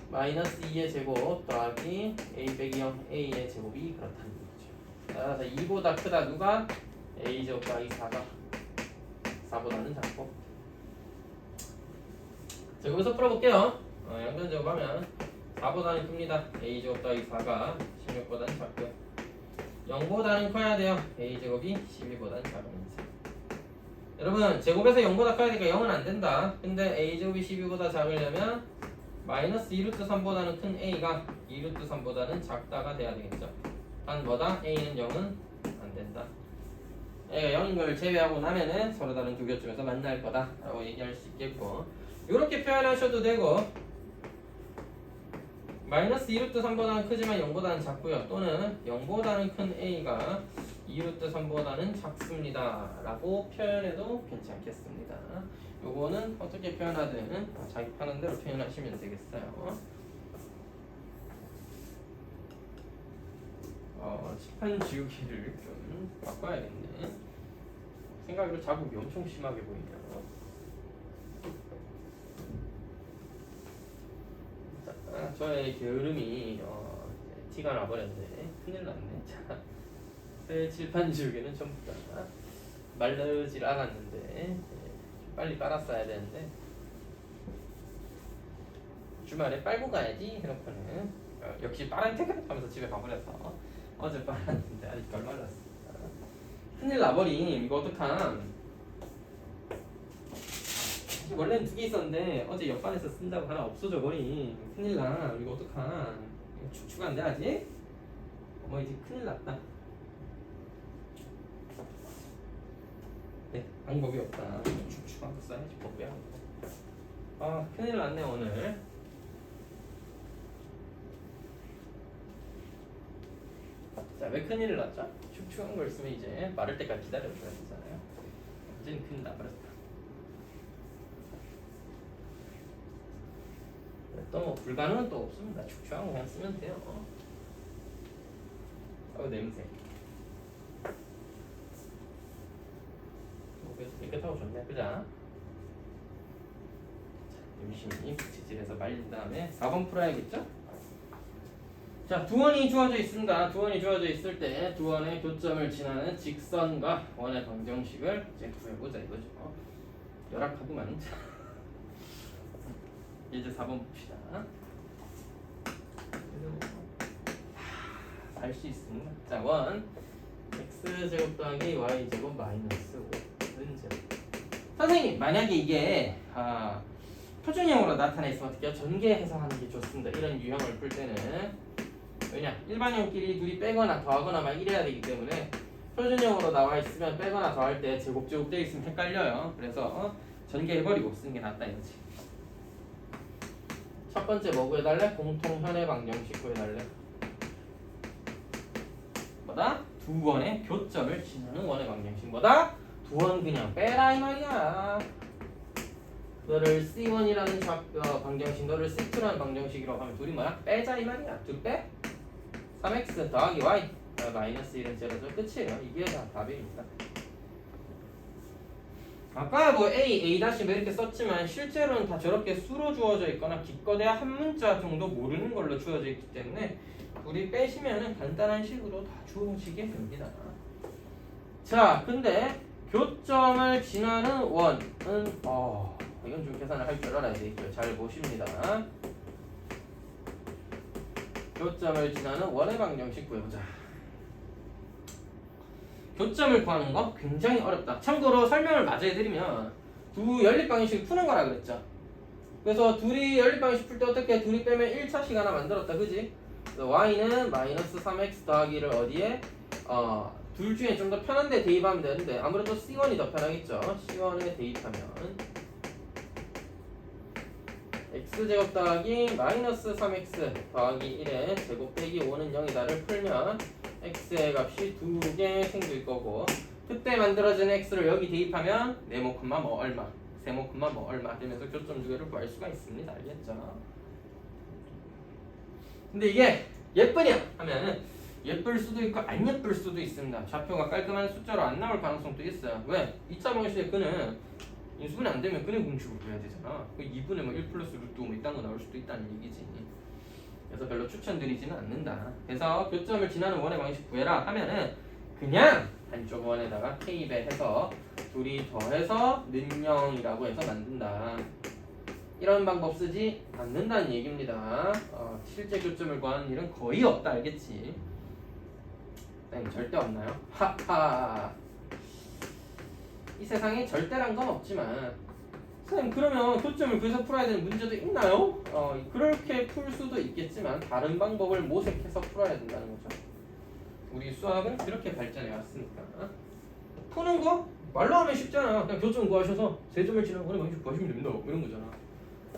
마이너스 2의 제곱 더하기 a 빼기 0 a의 제곱이 그렇다는 거죠. 따라서 2보다 크다 누가? a 제곱 더하기 4가 4보다는 작고. 자, 여기서 풀어볼게요. 양변 제곱하면 4보다는 큽니다. a 제곱 더하기 4가 16보다는 작고요. 0보다는 커야 돼요. a 제곱이 12보다는 작으면서. 여러분 제곱에서 0보다 커야 되니까 0은 안 된다. 근데 a 제곱이 12보다 작으려면 마이너스 2루트 3보다는 큰 a가 2루트 3보다는 작다가 돼야 되겠죠. 단 뭐다? a는 0은 안 된다. a가 0인 걸 제외하고 나면은 서로 다른 두 교점에서 만날 거다 라고 얘기할 수 있겠고, 이렇게 표현하셔도 되고, 마이너스 2루트 3보다는 크지만 0보다는 작고요. 또는 0보다는 큰 a가 2루트 3보다는 작습니다 라고 표현해도 괜찮겠습니다. 요거는 어떻게 표현하든 자기 편한 대로 표현하시면 되겠어요. 칠판 지우기를 좀 바꿔야겠네. 생각으로 자국이 엄청 심하게 보이네요. 저의 게으름이 티가 나버렸네. 큰일 났네. 자, 새 칠판 지우개는 전부 다 마르질 않았는데 빨리 빨았어야 되는데 주말에 빨고 가야지 해놓고는 역시 빠른 퇴근하면서 집에 가버려서 어제 빨았는데 아직 덜 말랐습니다. 큰일 나버림. 이거 어떡함. 원래는 2개 있었는데 어제 옆반에서 쓴다고 하나 없어져 버린. 큰일 나. 이거 어떡함. 축축한데 아직? 어머 이제 큰일 났다. 네, 방법이 없다. 축축한 거 써야지 법이야. 큰일 났네 오늘. 자, 왜 큰일 났죠? 축축한 걸 쓰면 이제 마를 때까지 기다려줘야 되잖아요. 완전히 큰일 나버렸다. 또 뭐 불가능은 또 없습니다. 축축한 거 그냥 쓰면 돼요. 냄새. 깨끗하고 좋네, 그자? 열심히 붓질해서 말린 다음에 4번 풀어야겠죠? 자, 두 원이 주어져 있습니다. 두 원이 주어져 있을 때 두 원의 교점을 지나는 직선과 원의 방정식을 이제 구해보자 이거죠. 열악하구만. 이제 4번 봅시다. 알 수 있습니다. 자, 원 x제곱 더하기 y제곱 마이너스 5는 제곱. 선생님, 만약에 이게 표준형으로 나타나 있으면 어떻게 해요? 전개해서 하는 게 좋습니다. 이런 유형을 풀 때는. 왜냐? 일반형끼리 둘이 빼거나 더하거나만 이래야 되기 때문에 표준형으로 나와 있으면 빼거나 더할 때 제곱 되어 있으면 헷갈려요. 그래서 전개해버리고 쓰는 게 낫다 이거지. 첫 번째 뭐 구해달래? 공통현의 방정식 구해달래. 뭐다? 두 원의 교점을 지나는 원의 방정식. 뭐다? 두 원 그냥 빼라 이 말이야. 너를 C1이라는 방정식, 너를 C2라는 방정식이라고 하면 둘이 뭐야? 빼자 이 말이야. 둘 빼? 3x 더하기 y 마이너스 1은 제로죠. 끝이에요. 이게 다 답입니다. 아까 뭐 A 뭐 이렇게 썼지만 실제로는 다 저렇게 수로 주어져 있거나 기껏해야 한 문자 정도 모르는 걸로 주어져 있기 때문에 둘이 빼시면은 간단한 식으로 다 주어지게 됩니다. 자, 근데 교점을 지나는 원은 이건 좀 계산을 할 줄 알아야 되겠죠. 잘 보십니다. 교점을 지나는 원의 방정식 구해보자. 교점을 구하는 거 굉장히 어렵다. 참고로 설명을 마저 해드리면 두 연립방정식을 푸는 거라 그랬죠. 그래서 둘이 연립방정식 풀 때 어떻게 둘이 빼면 1차식 하나 만들었다. 그지? 그래서 y는 마이너스 3x 더하기를 어디에? 둘 중에 좀 더 편한 데 대입하면 되는데 아무래도 C1이 더 편하겠죠. C1에 대입하면 x제곱 더하기 마이너스 3x 더하기 1에 제곱 빼기 5는 0이다를 풀면 x의 값이 2개 생길 거고 그때 만들어진 x를 여기 대입하면 네모콤마 뭐 얼마 세모콤마 뭐 얼마 되면서 교점 두 개를 구할 수가 있습니다. 알겠죠? 근데 이게 예쁘냐 하면은 예쁠 수도 있고 안 예쁠 수도 있습니다. 좌표가 깔끔한 숫자로 안 나올 가능성도 있어요. 왜? 2차 방식의 끈은 인수분해 안 되면 끈의 공식으로 해야 되잖아. 2분의 뭐 1 플러스 루트 5 뭐 이딴 거 나올 수도 있다는 얘기지. 그래서 별로 추천드리지는 않는다. 그래서 교점을 지나는 원의 방식 구해라 하면은 그냥 한쪽 원에다가 K배 해서 둘이 더해서 는영이라고 해서 만든다. 이런 방법 쓰지 않는다는 얘기입니다. 실제 교점을 구하는 일은 거의 없다. 알겠지? 절대 없나요? 하하. 이 세상에 절대란 건 없지만 선생님 그러면 교점을 구해서 풀어야 되는 문제도 있나요? 그렇게 풀 수도 있겠지만 다른 방법을 모색해서 풀어야 된다는 거죠. 우리 수학은 그렇게 발전해 왔으니까 푸는 거 말로 하면 쉽잖아. 그냥 교점 구하셔서 세점을 지나는 원의 방식 구하시면 됩니다. 이런 거잖아.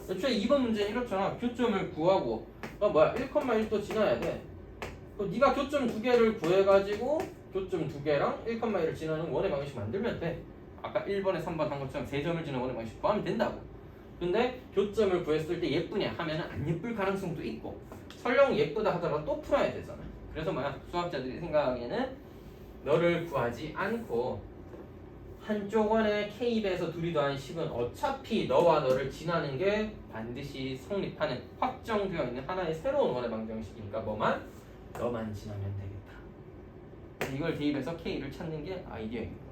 애초에 2번 문제는 이렇잖아. 교점을 구하고 1,1도 지나야 돼. 네가 교점 두 개를 구해가지고 교점 두 개랑 1,1을 지나는 원의 방식 만들면 돼. 아까 1번에 3번 한 것처럼 세 점을 지나는 원의 방식 구하면 된다고. 근데 교점을 구했을 때 예쁘냐 하면 안 예쁠 가능성도 있고 설령 예쁘다 하더라도 또 풀어야 되잖아. 그래서 수학자들이 생각하기에는 너를 구하지 않고 한쪽 원의 K배에서 둘이 더한 식은 어차피 너와 너를 지나는 게 반드시 성립하는 확정되어 있는 하나의 새로운 원의 방정식이니까 너만 지나면 되겠다. 이걸 대입해서 K를 찾는 게 아이디어인 겁니다.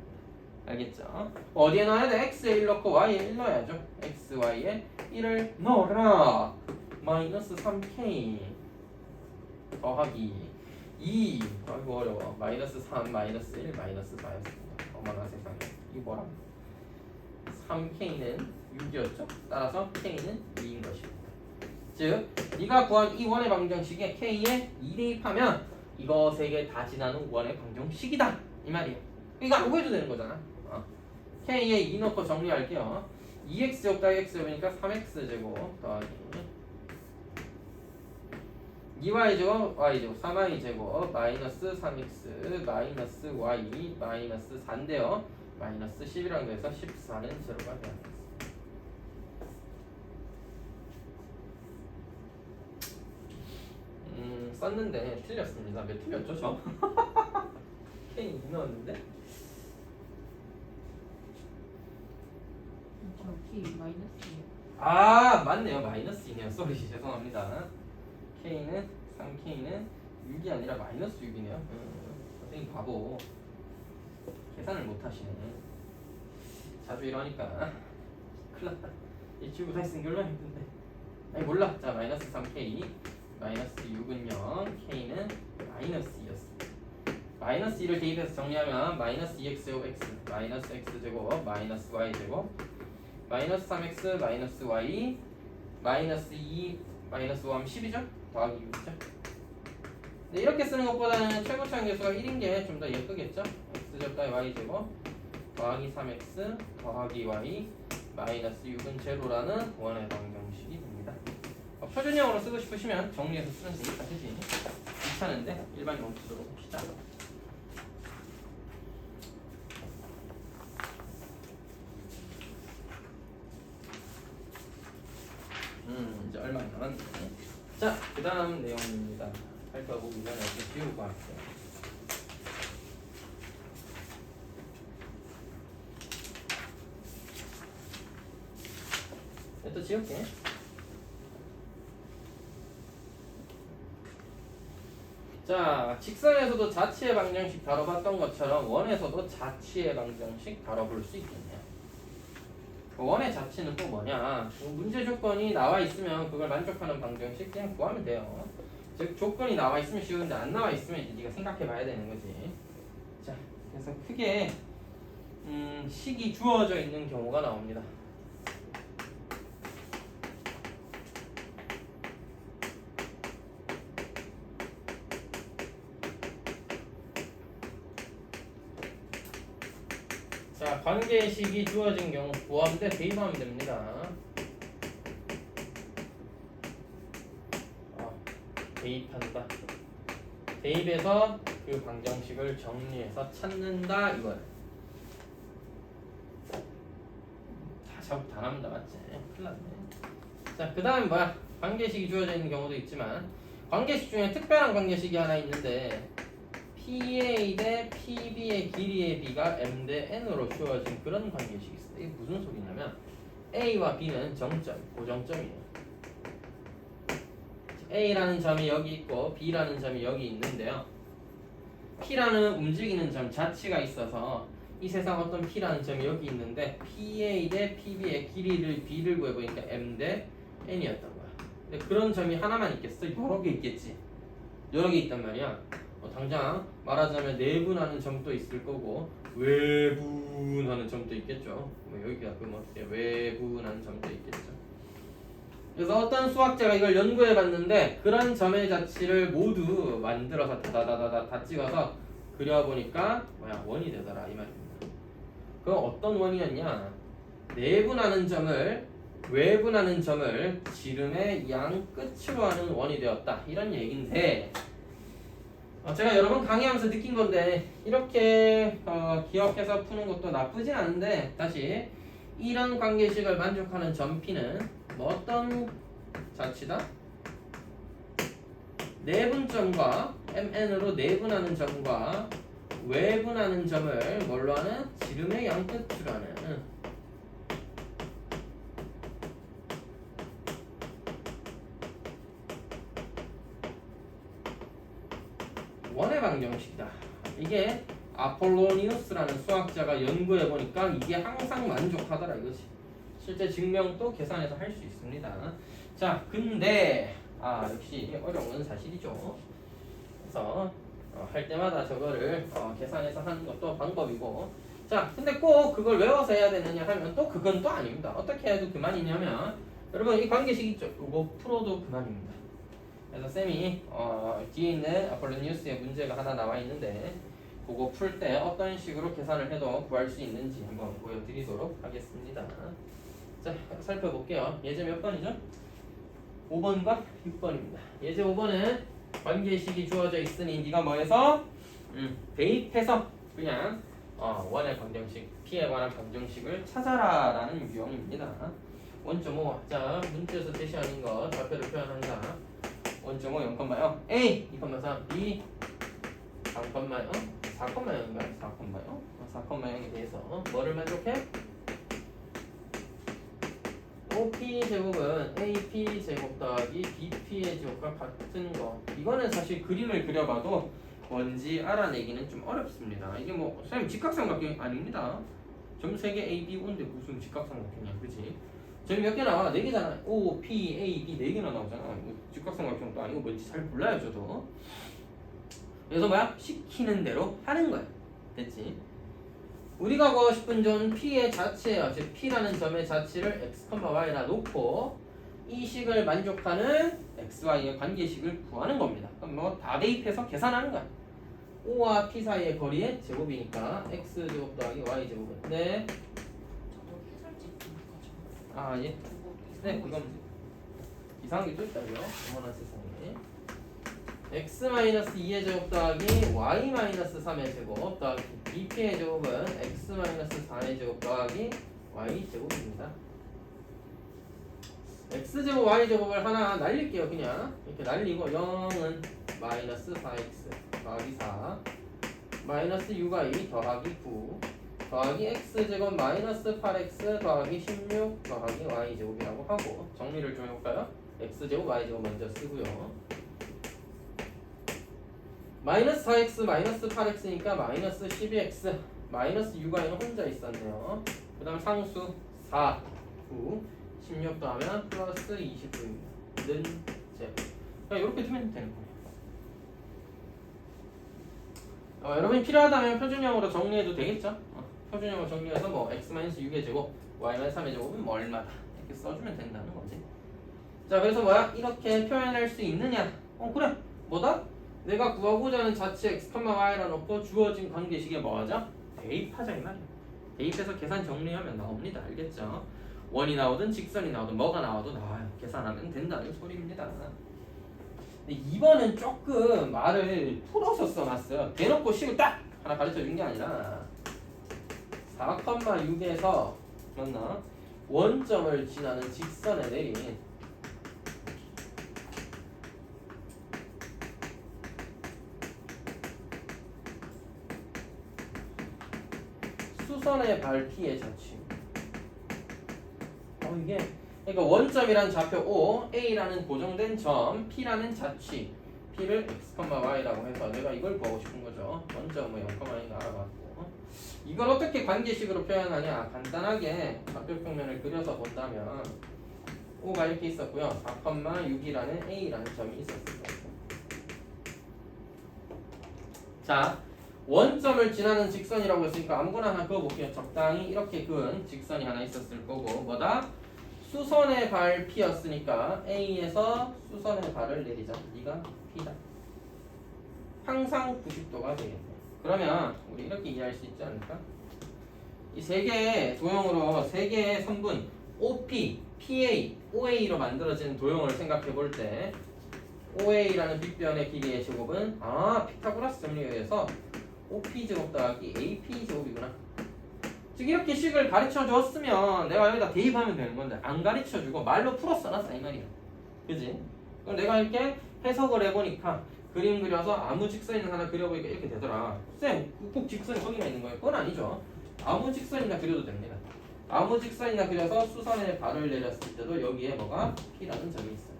알겠죠? 어디에 넣어야 돼? X에 1 넣고 Y에 1 넣어야죠. X, Y에 1을 넣어라. 마이너스 3K 더하기 2 아이고 어려워. 마이너스 3, 마이너스 1, 마이너스 4였습니다. 어머나 세상에. 이거 뭐라? 3K는 6이었죠? 따라서 K는 2인 것입니다. 즉, 네가 구한 이 원의 방정식에 K에 2 대입하면 이거 세 개 다 지나는 원의 방정식이다. 이 말이에요. 이거 안 구해도 되는 거잖아. K에 2 넣고 정리할게요. 2x제곱 더하기 x제곱이니까 3x제곱 더하기 2y제곱 y제곱 3y제곱 마이너스 3x 마이너스 y 마이너스 4인데요. 마이너스 10이랑 돼서 14는 제로가 되었습니다. 썼는데 틀렸습니다. 몇 틀렸죠 저? K 2 넣었는데? K 마이너스예요. 맞네요. 마이너스 2네요. 쏘리 죄송합니다. K는 3K는 6이 아니라 마이너스 6이네요. 선생님 바보. 계산을 못하시네. 자주 이러니까 큰일 났다. 이 친구 다시 쓴 게 얼마나 힘든데. 아니 몰라. 자 마이너스 3K 마이너스 6은 0 K는 마이너스 2였습니다. 마이너스 2를 대입해서 정리하면 마이너스 2x제곱 x 마이너스 x제곱 마이너스 y제곱 마이너스 3x 마이너스 y 마이너스 2 마이너스 5 하면 10이죠? 더하기 6이죠? 근데 이렇게 쓰는 것보다는 최고차항 계수가 1인 게 좀 더 예쁘겠죠? x제곱 더하기 y제곱 더하기 3x 더하기 y 마이너스 6은 제로라는 원의 방정식이 됩니다. 표준형으로 쓰고 싶으시면 정리해서 쓰면 되니까 되지. 귀찮은데 일반형으로 쓰도록 합시다. 이제 얼마 안 남았네. 자, 그 다음 내용입니다. 살펴보기 전에 이렇게 지우고 할게요. 또 지울게. 자, 직선에서도 자치의 방정식 다뤄봤던 것처럼 원에서도 자치의 방정식 다뤄볼 수 있겠네요. 원의 자치는 또 뭐냐? 문제 조건이 나와 있으면 그걸 만족하는 방정식 그냥 구하면 돼요. 즉 조건이 나와 있으면 쉬운데 안 나와 있으면 이제 네가 생각해 봐야 되는 거지. 자, 그래서 크게 식이 주어져 있는 경우가 나옵니다. 자, 관계식이 주어진 경우 구하는데 대입하면 됩니다. 대입한다. 대입해서 그 방정식을 정리해서 찾는다 이거야. 다 작업 다 남는다 맞지? 큰일 났네. 자, 그 다음에 뭐야? 관계식이 주어져 있는 경우도 있지만 관계식 중에 특별한 관계식이 하나 있는데 PA 대 PB의 길이의 B가 M 대 N으로 주어진 그런 관계식이 있어. 이게 무슨 소리냐면 A와 B는 정점, 고정점이에요. A라는 점이 여기 있고 B라는 점이 여기 있는데요. P라는 움직이는 점 자체가 있어서 이 세상 어떤 P라는 점이 여기 있는데 PA 대 PB의 길이를 B를 구해보니까 M 대 N이었던 거야. 근데 그런 점이 하나만 있겠어? 여러 개 있겠지. 여러 개 있단 말이야. 당장 말하자면 내분하는 점도 있을 거고 외분하는 점도 있겠죠. 뭐 여기가 그럼 어떻게 외분하는 점도 있겠죠. 그래서 어떤 수학자가 이걸 연구해 봤는데 그런 점의 자치를 모두 만들어서 다 찍어서 그려보니까 뭐야 원이 되더라 이 말입니다. 그럼 어떤 원이었냐? 내분하는 점을 외분하는 점을 지름의 양 끝으로 하는 원이 되었다 이런 얘기인데 제가 여러 번 강의하면서 느낀 건데 이렇게 기억해서 푸는 것도 나쁘진 않은데 다시 이런 관계식을 만족하는 점 P는 뭐 어떤 자치다? 내분점과 MN으로 내분하는 점과 외분하는 점을 뭘로 하는? 지름의 양 끝으로 하는 원의 방정식이다. 이게 아폴로니우스라는 수학자가 연구해 보니까 이게 항상 만족하더라 이거지. 실제 증명도 계산해서 할 수 있습니다. 자, 근데 역시 어려운 사실이죠. 그래서 할 때마다 저거를 계산해서 하는 것도 방법이고. 자, 근데 꼭 그걸 외워서 해야 되느냐 하면 또 그건 또 아닙니다. 어떻게 해도 그만이냐면 여러분 이 관계식 있죠? 이거 풀어도 그만입니다. 그래서 쌤이 뒤에 있는 아폴로니우스의 문제가 하나 나와 있는데 그거 풀 때 어떤 식으로 계산을 해도 구할 수 있는지 한번 보여드리도록 하겠습니다. 자, 살펴볼게요. 예제 몇 번이죠? 5번과 6번입니다. 예제 5번은 관계식이 주어져 있으니 네가 뭐해서? 대입해서 그냥 원의 방정식, P에 관한 방정식을 찾아라 라는 유형입니다. 원점 5. 자, 문제에서 제시하는 거 좌표를 표현한다. 원점 5 0,0 A 2,3 B 3,0 4,0인가요? 4,0 4,0에 대해서 뭐를 만족해? OP 제곱은 AP 제곱 더하기 BP의 제곱과 같은 거. 이거는 사실 그림을 그려봐도 뭔지 알아내기는 좀 어렵습니다. 이게 뭐 선생님 직각삼각형 아닙니다. 점 3개 A, B, O인데 무슨 직각삼각형이야, 그치? 점이 몇 개 나와? 4개잖아. O, P, A, B 4개나 나오잖아. 직각삼각형도 아니고 뭔지 잘 몰라요, 저도. 그래서 뭐야? 시키는 대로 하는 거야. 됐지? 우리가 구하고 싶은 점은 P의 자체예요. 즉 P라는 점의 자치를 X, Y라 놓고 이 식을 만족하는 XY의 관계식을 구하는 겁니다. 그럼 뭐 다 대입해서 계산하는 거야. O와 P 사이의 거리의 제곱이니까 X제곱 더하기 Y제곱은 네. 예. 네, 그건 이상한 게 또 있다고요? 어머나 세상에. X-2의 제곱 더하기 Y-3의 제곱 더하기 BP의 제곱은 X-4의 제곱 더하기 Y제곱입니다. X제곱 Y제곱을 하나 날릴게요. 그냥 이렇게 날리고 0은 마이너스 4X 더하기 4 마이너스 6Y 더하기 9 더하기 x제곱 마이너스 8x 더하기 16 더하기 y제곱이라고 하고 정리를 좀 해볼까요? x제곱 y제곱 먼저 쓰고요. 마이너스 4x 마이너스 8x니까 마이너스 12x 마이너스 6y는 혼자 있었네요. 그 다음 상수 4, 9, 16 더하면 플러스 29입니다. 는 제곱. 그러니까 이렇게 두면 되는 거예요. 여러분이 필요하다면 표준형으로 정리해도 되겠죠? 표준형으로 정리해서 뭐 x-6의 제곱, y-3의 제곱은 뭐 얼마다 이렇게 써주면 된다는 거지. 자, 그래서 뭐야? 이렇게 표현할 수 있느냐? 그래. 뭐다? 내가 구하고자 하는 자체 x, y라 놓고 주어진 관계식에 뭐하죠? 대입하자 이 말이야. 대입해서 계산 정리하면 나옵니다. 알겠죠? 원이 나오든 직선이 나오든 뭐가 나와도 나와요. 계산하면 된다는 소리입니다. 근데 2번은 조금 말을 풀어서 써놨어요. 대놓고 식을 딱 하나 가르쳐 준 게 아니라 4,6에서 맞나? 원점을 지나는 직선에 내린 수선의 발 P의 자취. 이게 그러니까 원점이란 좌표 O, A라는 고정된 점, P라는 자취, P를 x, y라고 해서 내가 이걸 구하고 싶은 거죠. 원점은 0,1가 알아봤고 이걸 어떻게 관계식으로 표현하냐? 간단하게 좌표평면을 그려서 본다면 O가 이렇게 있었고요. 4,6이라는 A라는 점이 있었습니다. 자, 원점을 지나는 직선이라고 했으니까 아무거나 하나 그어볼게요. 적당히 이렇게 그은 직선이 하나 있었을 거고 뭐다? 수선의 발 P였으니까 A에서 수선의 발을 내리자. 네가 P다. 항상 90도가 되겠네. 그러면 우리 이렇게 이해할 수 있지 않을까? 이 세 개의 도형으로 세 개의 선분 OP, PA, OA로 만들어진 도형을 생각해 볼 때 OA라는 빗변의 길이의 제곱은 피타고라스 정리에 의해서 OP 제곱 더하기 AP 제곱이구나. 즉 이렇게 식을 가르쳐 줬으면 내가 여기다 대입하면 되는 건데 안 가르쳐 주고 말로 풀어 써놨어 이 말이야. 그지? 그럼 내가 이렇게 해석을 해보니까 그림 그려서 아무 직선이나 하나 그려보니까 이렇게 되더라. 쌤, 꼭 직선이 거기만 있는 거예요? 그건 아니죠. 아무 직선이나 그려도 됩니다. 아무 직선이나 그려서 수선의 발을 내렸을 때도 여기에 뭐가 P라는 점이 있어요.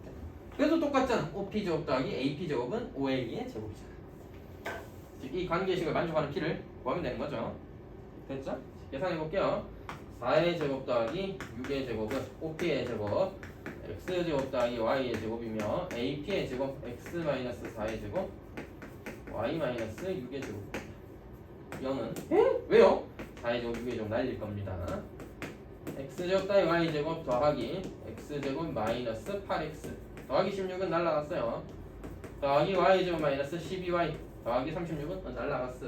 그래도 똑같잖아. OP 제곱 더하기 AP 제곱은 OA의 제곱이잖아. 즉 이 관계식을 만족하는 P를 구하면 되는 거죠. 됐죠? 계산해 볼게요. 4의 제곱 더하기 6의 제곱은 OP의 제곱 X제곱 더하기 Y의 제곱이며 AP의 제곱 X-4의 제곱 Y-6의 제곱 0은 왜요? 4의 제곱 6의 제곱 날릴 겁니다. X제곱 더하기 Y제곱 더하기 X제곱 마이너스 8X 더하기 16은 날라갔어요. 더하기 Y제곱 마이너스 12Y 더하기 36은 날라갔어.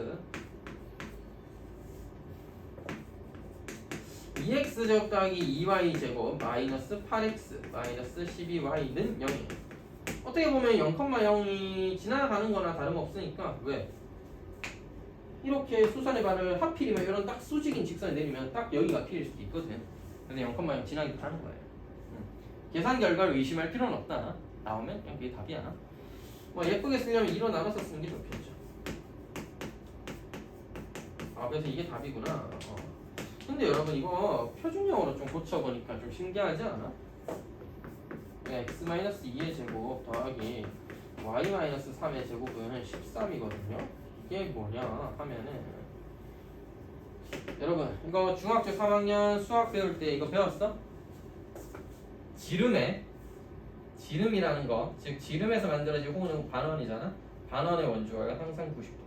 2x제곱 더하기 2y제곱 마이너스 8x 마이너스 12y는 0이에요. 어떻게 보면 0,0이 지나가는 거나 다름없으니까 왜? 이렇게 수선의 발을 하필이면 이런 딱 수직인 직선에 내리면 딱 여기가 P일 수도 있거든. 근데 0,0 지나기도 하는 거예요. 계산 결과를 의심할 필요는 없다. 나오면 그냥 그게 답이야. 뭐 예쁘게 쓰려면 2로 나눠서 쓰는 게 좋겠죠. 그래서 이게 답이구나. 근데 여러분 이거 표준형으로 좀 고쳐보니까 좀 신기하지 않아? x-2의 제곱 더하기 y-3의 제곱은 13이거든요. 이게 뭐냐 하면은 여러분 이거 중학교 3학년 수학 배울 때 이거 배웠어? 지름이라는 거, 즉 지름에서 만들어진 호는 반원이잖아. 반원의 원주어가 항상 90도.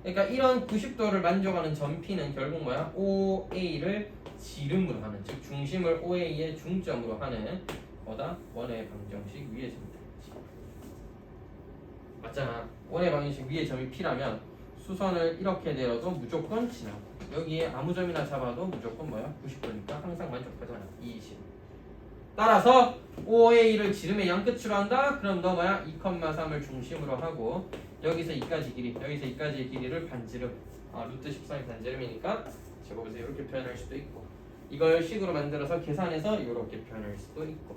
그러니까 이런 90도를 만족하는 점 P는 결국 뭐야? OA를 지름으로 하는, 즉 중심을 OA의 중점으로 하는 뭐다? 원의 방정식 위의 점이다. 맞잖아. 원의 방정식 위의 점이 P라면 수선을 이렇게 내려도 무조건 지나고 여기에 아무 점이나 잡아도 무조건 뭐야? 90도니까 항상 만족하잖아. 이 식. 따라서 OA를 지름의 양끝으로 한다? 그럼 너 뭐야? 2,3을 중심으로 하고 여기서 2까지 길이, 여기서 2까지의 길이를 반지름, 루트 13이 반지름이니까 제곱에서 이렇게 표현할 수도 있고 이걸 식으로 만들어서 계산해서 이렇게 표현할 수도 있고.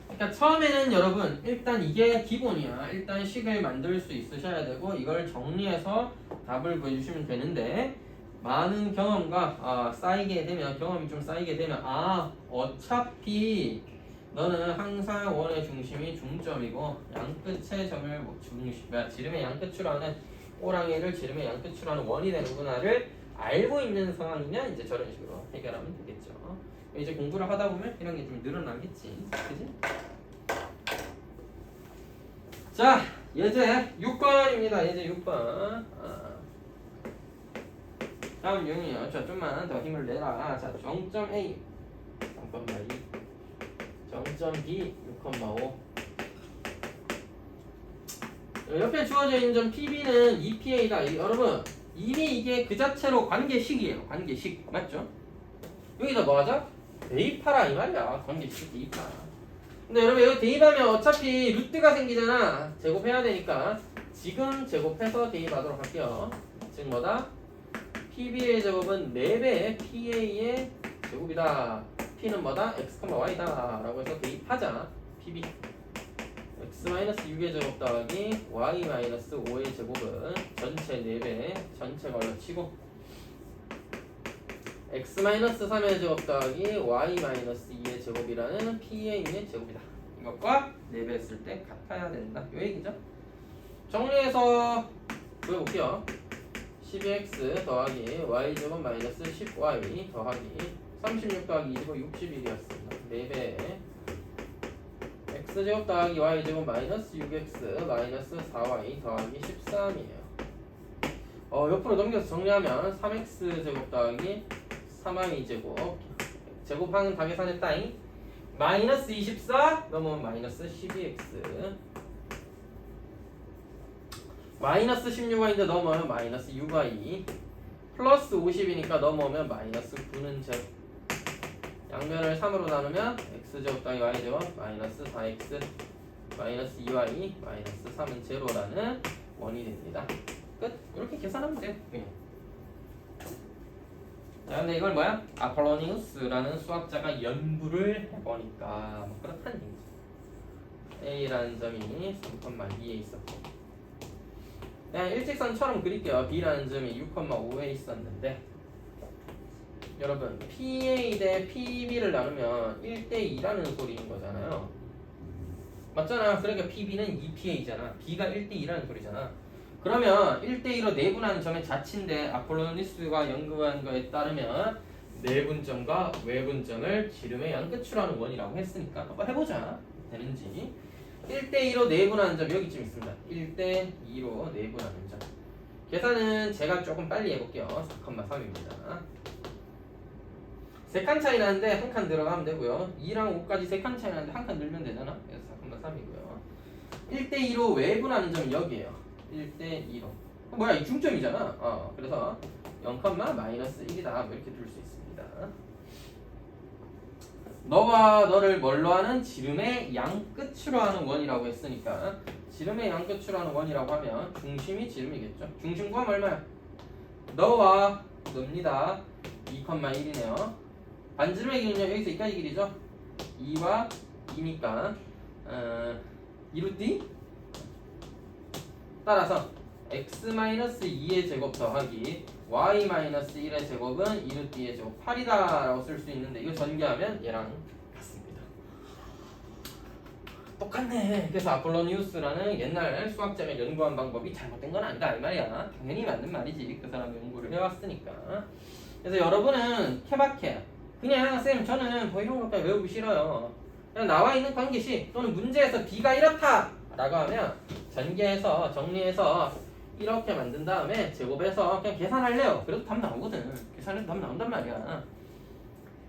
그러니까 처음에는 여러분 일단 이게 기본이야. 일단 식을 만들 수 있으셔야 되고 이걸 정리해서 답을 보여주시면 되는데 많은 경험과 쌓이게 되면 경험이 좀 쌓이게 되면 어차피 너는 항상 원의 중심이 중점이고 양끝의 점을 지름의 양끝으로 하는 호랑이를 지름의 양끝으로 하는 원이 되는구나를 알고 있는 상황이면 이제 저런 식으로 해결하면 되겠죠. 이제 공부를 하다 보면 이런 게 좀 늘어나겠지, 그지? 자, 예제 6번입니다. 예제 6번. 다음 용이요. 자, 좀만 더 힘을 내라. 자, 정점 A 3,2 정점 B 6,5 옆에 주어져 있는 점 PB는 EPA다. 여러분 이미 이게 그 자체로 관계식이에요. 관계식 맞죠? 여기다 뭐 하자? 대입하라 이 말이야. 관계식 대입하라. 근데 여러분 여기 대입하면 어차피 루트가 생기잖아. 제곱해야 되니까 지금 제곱해서 대입하도록 할게요. 즉 뭐다? PB의 제곱은 4배의 PA의 제곱이다. P는 뭐다? X, Y다 라고 해서 대입하자. PB X-6의 제곱 더하기 Y-5의 제곱은 전체 4배 전체 걸로 치고 X-3의 제곱 더하기 Y-2의 제곱이라는 PA의 제곱이다. 이것과 4배 했을 때 같아야 된다. 요 얘기죠. 정리해서 구해볼게요. 12x 더하기 y제곱 마이너스 10y 더하기 36 더하기 25 61이었습니다. 4배 x제곱 더하기 y제곱 마이너스 6x 마이너스 4y 더하기 13이에요. 옆으로 넘겨서 정리하면 3x제곱 더하기 3y제곱 제곱하는 다 계산했다잉. 마이너스 24 넘으면 마이너스 12x 마이너스 16y인데 넘어오면 마이너스 6y 플러스 50이니까 넘어오면 마이너스 9는 제곱 양면을 3으로 나누면 x제곱 더하기 y제곱 마이너스 4x 마이너스 2y 마이너스 3은 제로라는 원이 됩니다. 끝. 이렇게 계산하면 돼요. 자, 근데 이걸 뭐야? 아폴로니우스라는 수학자가 연구를 해보니까 뭐 그렇다는 얘기죠. A라는 점이 3,2에 있었고 그냥 일직선처럼 그릴게요. B라는 점이 6,5에 있었는데 여러분 PA 대 PB를 나누면 1대2라는 소리인 거잖아요. 맞잖아. 그러니까 PB는 2PA잖아. B가 1대2라는 소리잖아. 그러면 1대2로 내분하는 점의 자체인데 아폴로니우스가 연구한 거에 따르면 내분점과 외분점을 지름의 양끝으로 하는 원이라고 했으니까 한번 해보자. 되는지. 1대2로 내분하는 점 여기쯤 있습니다. 1대2로 내분하는 점. 계산은 제가 조금 빨리 해볼게요. 4,3입니다. 3칸 차이 나는데 한 칸 들어가면 되고요. 2랑 5까지 3칸 차이 나는데 한 칸 늘면 되잖아. 그래서 4,3이고요. 1대2로 외분하는 점은 여기에요. 1대2로. 뭐야 이 중점이잖아. 그래서 0,-1이다. 뭐 이렇게 둘 수 있습니다. 너와 너를 뭘로 하는? 지름의 양끝으로 하는 원이라고 했으니까 지름의 양끝으로 하는 원이라고 하면 중심이 지름이겠죠. 중심 구하면 얼마야? 너와 너입니다. 2,1이네요. 반지름의 길이는요. 여기서 이까지 길이죠. 2와 2니까 2루트 따라서 x-2의 제곱 더하기 y-1의 제곱은 2루트의 제곱 8이다 라고 쓸 수 있는데 이거 전개하면 얘랑 같습니다. 똑같네. 그래서 아폴로니우스라는 옛날 수학자가 연구한 방법이 잘못된 건 아니다 이 말이야. 당연히 맞는 말이지. 그 사람 연구를 해왔으니까. 그래서 여러분은 케바케 그냥 쌤 저는 뭐 이런 것까지 외우기 싫어요. 그냥 나와 있는 관계식 또는 문제에서 B가 이렇다 라고 하면 전개해서 정리해서 이렇게 만든 다음에 제곱해서 그냥 계산할래요. 그래도 답 나오거든. 계산해도 답 나온단 말이야.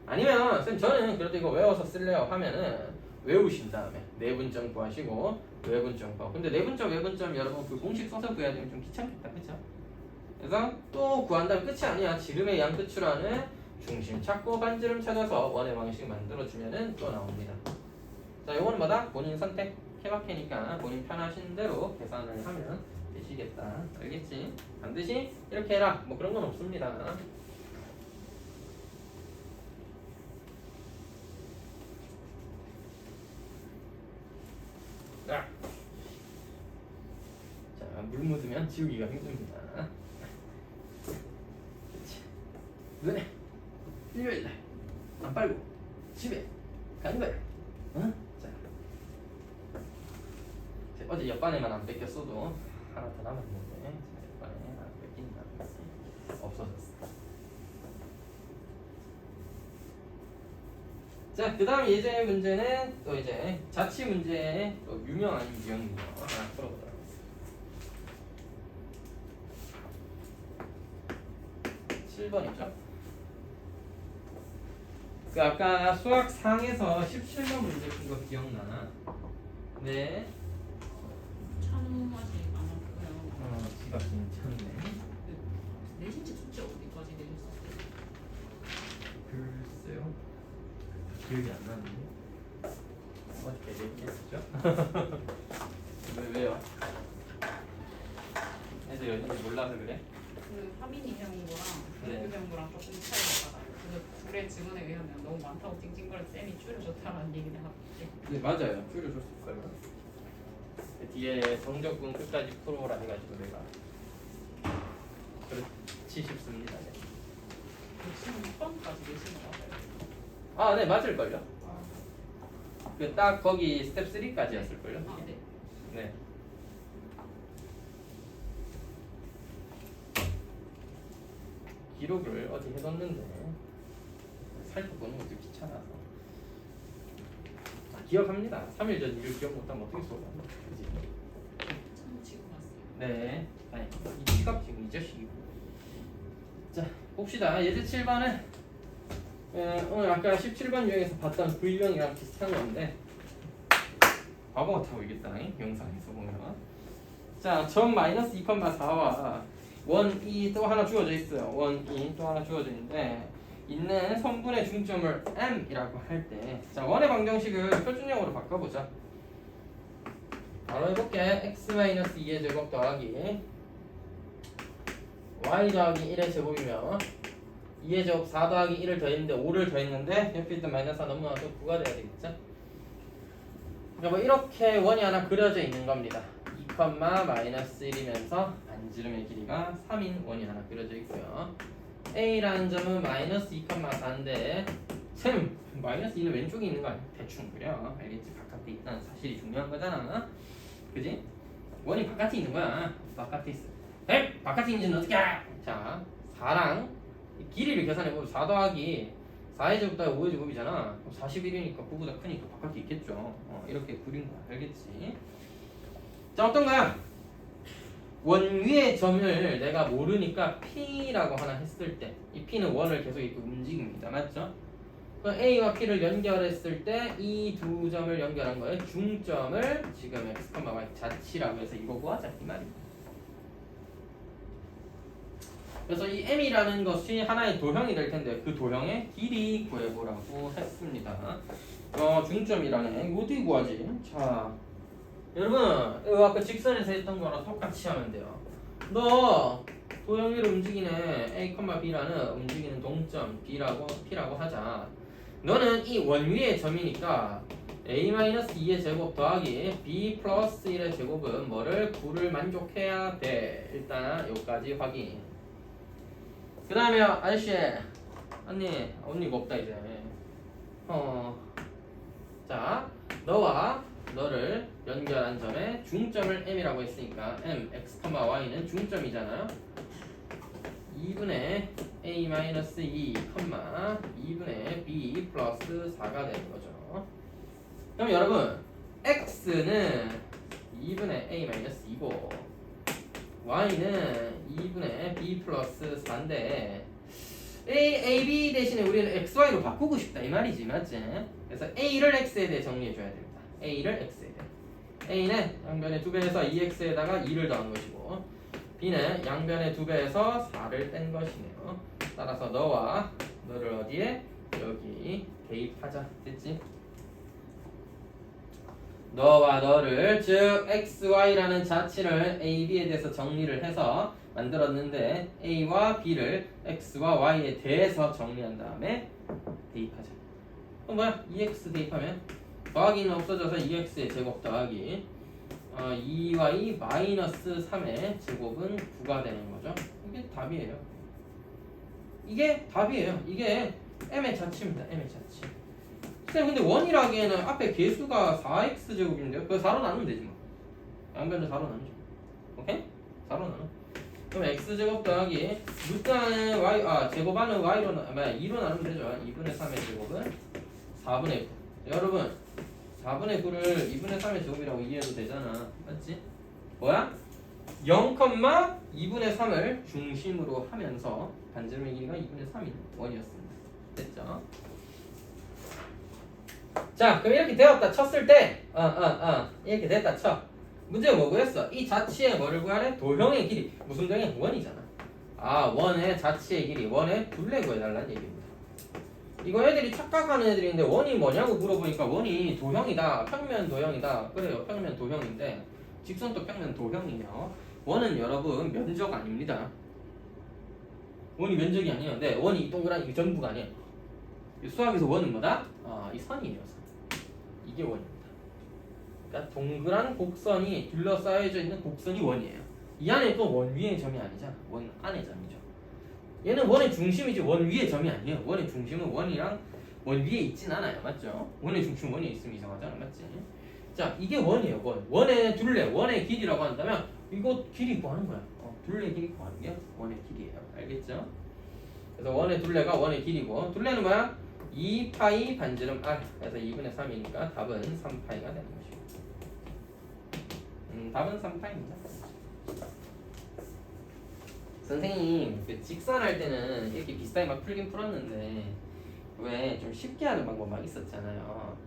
아니면 쌤 저는 그래도 이거 외워서 쓸래요 하면은 외우신 다음에 내분점 구하시고 외분점 구하고. 근데 내분점 외분점 여러분 그 공식 써서 구해야 되면 좀 귀찮겠다. 그쵸? 그래서 또 구한 다음에 끝이 아니야. 지름의 양끝으로 하는 중심 찾고 반지름 찾아서 원의 방식 만들어주면은 또 나옵니다. 자, 요거는 뭐다? 본인 선택. 케바케니까 본인 편하신 대로 계산을 하면 되시겠다. 알겠지? 반드시 이렇게 해라. 뭐 그런 건 없습니다. 자, 물 묻으면 지우기가 힘듭니다. 그치? 간 거야. 응? 자, 어제 옆반에만 안 뺏겼어도 하나 더 남았는데 옆반에 하나 뺏긴다. 없어졌어. 자, 그 다음 예제 문제는 또 이제 자치 문제의 또 유명한 유형이죠. 하나 풀어보도록 하겠습니다. 7번이죠. 그 아까 수학 상에서 17번 문제 푼 거 기억나? 네. 찬우까지 안 왔고요. 지가 괜찮네. 내신체 숙제 어디까지 내셨어요? 글쎄요. 기억이 안 나는데. 어떻게 얘기했었죠? 왜요? 애들 연인지 몰라서 그래? 그 하민이 형거랑 네. 그 형거랑 조금 차이가 나요. 근데 둘의 증언에 의하면 너무 많다고 찡찡거려 쌤이 줄여줬다라는 얘기를 하고 네, 맞아요. 줄여줬을 거예요. 그 뒤에 성적분 끝까지 풀어오라 해가지고 내가 그렇지 싶습니다. 네. 지금 6번까지 내신 거 맞아요? 아, 네, 맞을걸요? 그 딱 거기 스텝 3까지였을걸요? 아, 네. 네. 기록을 어디 해뒀는데 살펴보는 것도 귀찮아서. 기억합니다. 3일 전 일을 기억 못하면 어떻게 소리야? 그지? 참 지금 왔어요. 네. 아니, 이 지갑 지금 이 자식이고. 자, 봅시다. 예제 7번은 오늘 아까 17번 유형에서 봤던 그 유형이랑 비슷한 건데 바보 같아 보이겠다. 영상에서 보면. 자, 점 마이너스 2,4와 원 2 또 하나 주어져 있어요. 원 2 또 하나 주어져 있는데 있는 선분의 중점을 m이라고 할 때, 자, 원의 방정식을 표준형으로 바꿔보자. 바로 해볼게. x-2의 제곱 더하기 y 더하기 1의 제곱이면 2의 제곱 4 더하기 1을 더했는데 5를 더했는데 옆에 있던 마이너스 4 넘어가서 9가 돼야 되겠죠? 그러니까 뭐 이렇게 원이 하나 그려져 있는 겁니다. 2, 마이너스 1이면서 반지름의 길이가 3인 원이 하나 그려져 있고요. A라는 점은 마이너스 2,4인데 쌤! 마이너스 2는 왼쪽에 있는 거 아니야? 대충 그려. 알겠지? 바깥에 있다는 사실이 중요한 거잖아. 그지? 원이 바깥에 있는 거야. 바깥에 있어. 에? 바깥에 있는지는 어떻게 알아? 자, 4랑 길이를 계산해보면 4 더하기 4의 제곱 더하기 5의 제곱이잖아. 41이니까 9보다 크니까 바깥에 있겠죠. 이렇게 그린 거야. 알겠지? 자, 어떤 거야? 원 위의 점을 내가 모르니까 P라고 하나 했을 때 이 P는 원을 계속 이렇게 움직입니다. 맞죠? 그럼 A와 P를 연결했을 때 이 두 점을 연결한 거예요. 중점을 지금 X, Y 자치라고 해서 이거 구하자 이 말입니다. 그래서 이 M이라는 것이 하나의 도형이 될 텐데 그 도형의 길이 구해보라고 했습니다. 중점이라네. 이거 어떻게 구하지? 자, 여러분, 이거 아까 직선에서 했던 거랑 똑같이 하면 돼요. 너 도형 위로 움직이는 A, B라는 움직이는 동점 P라고 하자. 너는 이 원 위의 점이니까 A-2의 제곱 더하기 B 플러스 1의 제곱은 뭐를? 9를 만족해야 돼. 일단 여기까지 확인. 그 다음에 아저씨 언니가 없다 이제. 자, 너와 너를 연결한 점에 중점을 m이라고 했으니까 m, x, y는 중점이잖아요. 2분의 a-2, 2분의 b 플러스 4가 되는 거죠. 그럼 여러분 x는 2분의 a-2고 y는 2분의 b 플러스 4인데 a, b 대신에 우리는 x, y로 바꾸고 싶다 이 말이지, 맞지? 그래서 a를 x에 대해 정리해줘야 됩니다. a를 x에 대해. a는 양변의 2배에서 2x에다가 2를 더한 것이고 b는 양변의 2배에서 4를 뺀 것이네요. 따라서 너와 너를 어디에? 여기 대입하자. 됐지? 너와 너를, 즉 x, y라는 자치를 a, b에 대해서 정리를 해서 만들었는데 a와 b를 x와 y에 대해서 정리한 다음에 대입하자. 그럼 뭐야? 2x 대입하면 더하기는 없어져서 2x의 제곱 더하기 2y 마이너스 3의 제곱은 9가 되는 거죠. 이게 답이에요. 이게 답이에요. 이게 m의 자치입니다. m의 자치. 쌤 근데 원이라기에는 앞에 개수가 4x 제곱인데요? 그거 4로 나누면 되지 뭐. 양변을 4로 나누죠. 오케이? 4로 나눠. 그럼 x 제곱 더하기 루트는 y 제곱하는 y로 2로 나누면 되죠. 2분의 3의 제곱은 4분의 9. 여러분 4분의 9를 2분의 3의 제곱이라고 이해해도 되잖아. 맞지? 뭐야? 0,2분의 3을 중심으로 하면서 반지름의 길이가 2분의 3인 원이었습니다. 됐죠? 자, 그럼 이렇게 되었다 쳤을 때, 이렇게 됐다 쳐. 문제가 뭐 구했어? 이 자치의 뭐를 구하래? 도형의 길이. 무슨 도형이? 원이잖아. 원의 자치의 길이. 원의 둘레 구해달라는 얘기입니다. 이거 애들이 착각하는 애들인데 원이 뭐냐고 물어보니까 원이 도형이다. 평면 도형이다. 그래요. 평면 도형인데 직선도 평면 도형이에요. 원은 여러분 면적 아닙니다. 원이 면적이 아니에요. 네, 원이 이 동그란 이 전부가 아니에요. 수학에서 원은 뭐다? 이 선이에요. 선. 이게 원입니다. 그러니까 동그란 곡선이 둘러싸여져 있는 곡선이 원이에요. 이 안에 또 원 위의 점이 아니잖아. 원 안의 점이죠. 얘는 원의 중심이지 원 위의 점이 아니에요. 원의 중심은 원이랑 원 위에 있진 않아요. 맞죠? 원의 중심 원에 있으면 이상하잖아. 맞지? 자, 이게 원이에요. 원. 원의 둘레, 원의 길이라고 한다면 이거 길이 구하는 거야. 둘레 길이 구하는 게 원의 길이에요. 알겠죠? 그래서 원의 둘레가 원의 길이고 둘레는 뭐야? 2파이 반지름 r. 그래서 2분의 3이니까 답은 3파이가 되는 것이고. 답은 3파입니다. 선생님, 그 직선할 때는 이렇게 비슷하게 막 풀긴 풀었는데 왜 좀 쉽게 하는 방법 막 있었잖아요.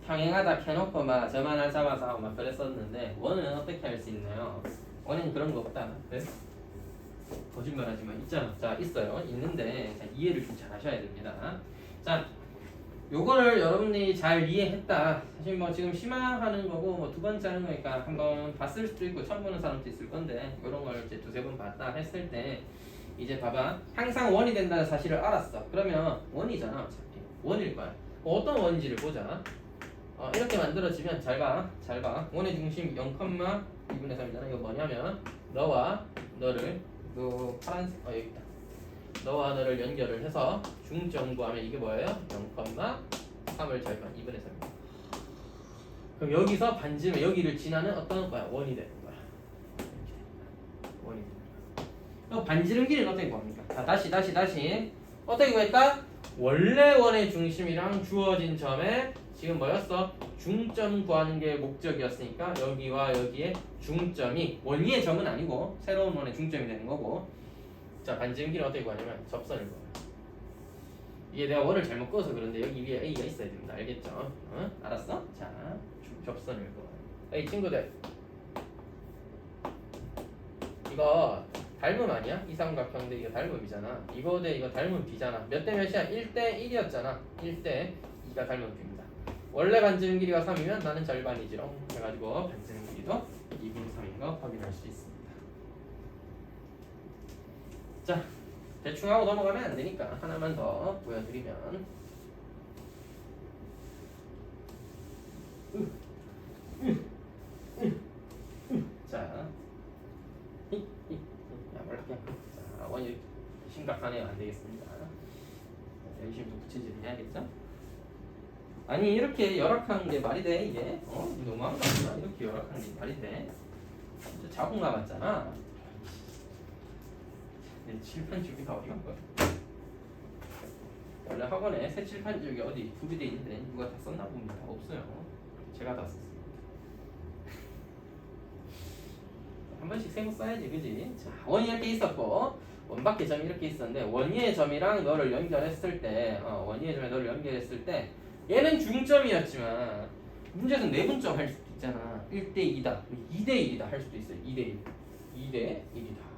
평행하다 켜놓고 막 점 하나 잡아서 하고 막 그랬었는데 원은 어떻게 할 수 있나요? 원에는 그런 거 없다. 네? 거짓말하지 마. 있잖아. 자, 있어요. 있는데 자, 이해를 좀 잘 하셔야 됩니다. 자, 요거를 여러분들이 잘 이해했다. 사실 뭐 지금 심화하는 거고 뭐 두 번째 하는 거니까 한번 봤을 수도 있고 처음 보는 사람도 있을 건데 이런 걸 이제 두세 번 봤다 했을 때 이제 봐봐. 항상 원이 된다는 사실을 알았어. 그러면 원이잖아. 어차피 원일 거야. 어떤 원인지를 보자. 이렇게 만들어지면 잘 봐. 잘 봐. 원의 중심 0,2분의 3이잖아. 이거 뭐냐면 너와 너를 그 파란색 여기 있다. 너와 너를 연결을 해서 중점 구하면 이게 뭐예요? 0,3을 절반 2분의 3입니다. 그럼 여기서 반지름 여기를 지나는 어떤 거야? 원이 되는 거야. 원이 되는 거야. 그럼 반지름 길이는 어떻게 구합니까? 자, 다시 어떻게 구했다? 원래 원의 중심이랑 주어진 점에 지금 뭐였어? 중점 구하는 게 목적이었으니까 여기와 여기에 중점이 원 위의 점은 아니고 새로운 원의 중점이 되는 거고. 자, 반지름 길이는 어떻게 구하냐면 접선을 구해요. 이게 내가 원을 잘못 그어서 그런데 여기 위에 A가 있어야 됩니다. 알겠죠? 알았어? 자, 접선을 구해요. 에이 친구들, 이거 닮음 아니야? 이삼각형인데 이거 닮음이잖아. 이거 대 이거 닮음 B잖아. 몇 대 몇이야? 1대 1이었잖아. 1대 2가 닮음 B입니다. 원래 반지름 길이가 3이면 나는 절반이지롱 해가지고 반지름 길이도 2분의 3인 거 확인할 수 있습니다. 자, 대충 하고 넘어가면 안 되니까 하나만 더 보여드리면 자, 몰랐게. 자, 원이 심각하네요. 안 되겠습니다. 열심히 또 부채질을 해야겠죠? 아니 이렇게 열악한 게 말이 돼 이게? 너무한 거 아니야? 이렇게 열악한 게 말이 돼? 진짜 자국 남았잖아. 내 칠판 주기가 어디 간 거야? 원래 학원에 새 칠판 주기 어디 구비돼 있는데 누가 다 썼나 봅니다. 없어요. 제가 다 썼습니다. 한 번씩 세고 써야지, 그지? 자, 원이 이렇게 있었고 원밖에 점이 이렇게 있었는데 원위의 점이랑 너를 연결했을 때 원위의 점에 너를 연결했을 때 얘는 중점이었지만 문제에서는 내분점 할 수도 있잖아. 1대 2다, 2대 1이다 할 수도 있어요. 2대 1, 2대 1이다.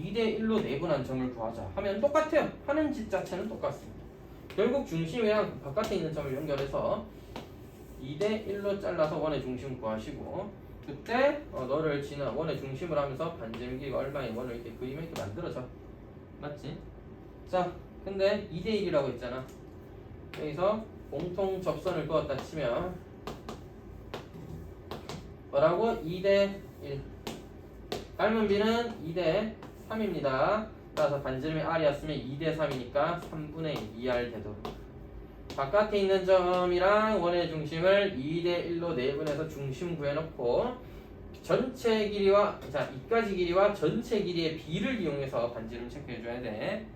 2대 1로 내분한 점을 구하자 하면 똑같아요. 하는 짓 자체는 똑같습니다. 결국 중심이랑 바깥에 있는 점을 연결해서 2대 1로 잘라서 원의 중심 구하시고 그때 너를 지나 원의 중심을 하면서 반지름 길이가 얼마의 원을 이렇게 그리면 이렇게 만들어져. 맞지? 자, 근데 2대 1이라고 했잖아. 여기서 공통 접선을 그었다 치면 뭐라고? 2대 1. 닮은 B는 2대 3입니다. 따라서 반지름이 R이었으면 2대 3이니까 3분의 2R 되도록. 바깥에 있는 점이랑 원의 중심을 2대1로 내분해서 중심 구해놓고 전체 길이와 자 이까지 길이와 전체 길이의 비를 이용해서 반지름 체크해줘야 돼.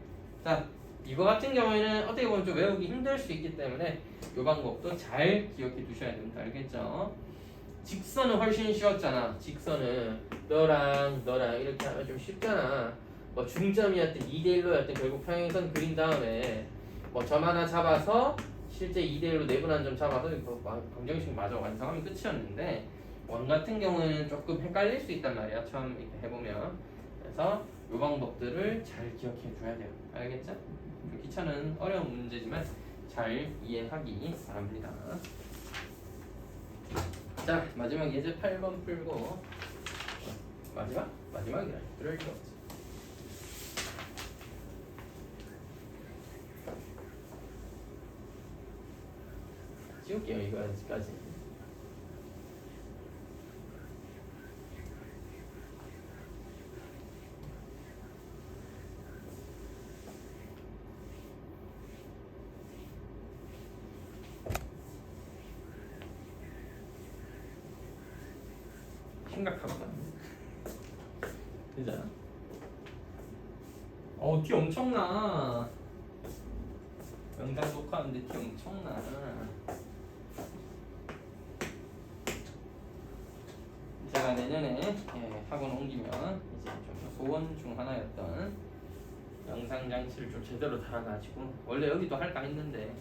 자 이거 같은 경우에는 어떻게 보면 좀 외우기 힘들 수 있기 때문에 이 방법도 잘 기억해 두셔야 됩니다. 알겠죠? 직선은 훨씬 쉬웠잖아. 직선은 너랑 이렇게 하면 좀 쉽잖아. 뭐 중점이었든 2대1로였든 결국 평행선 그린 다음에 뭐 점 하나 잡아서 실제 2대1로 내분한 점 잡아서 방정식 마저 완성하면 끝이었는데 원 같은 경우에는 조금 헷갈릴 수 있단 말이야. 처음 이렇게 해보면. 그래서 이 방법들을 잘 기억해 줘야 돼요. 알겠죠? 귀찮은 어려운 문제지만 잘 이해하기 바랍니다. 자 마지막 예제 8번 풀고 마지막이라 그럴 게 없지. 지울게요 이거까지. 심각하구나. 되잖아. 티 엄청나. 영상 녹화하는데 티 엄청나. 제가 내년에 학원 옮기면 이제 좀 소원 중 하나였던 영상 장치를 좀 제대로 달아가지고 원래 여기도 할까 했는데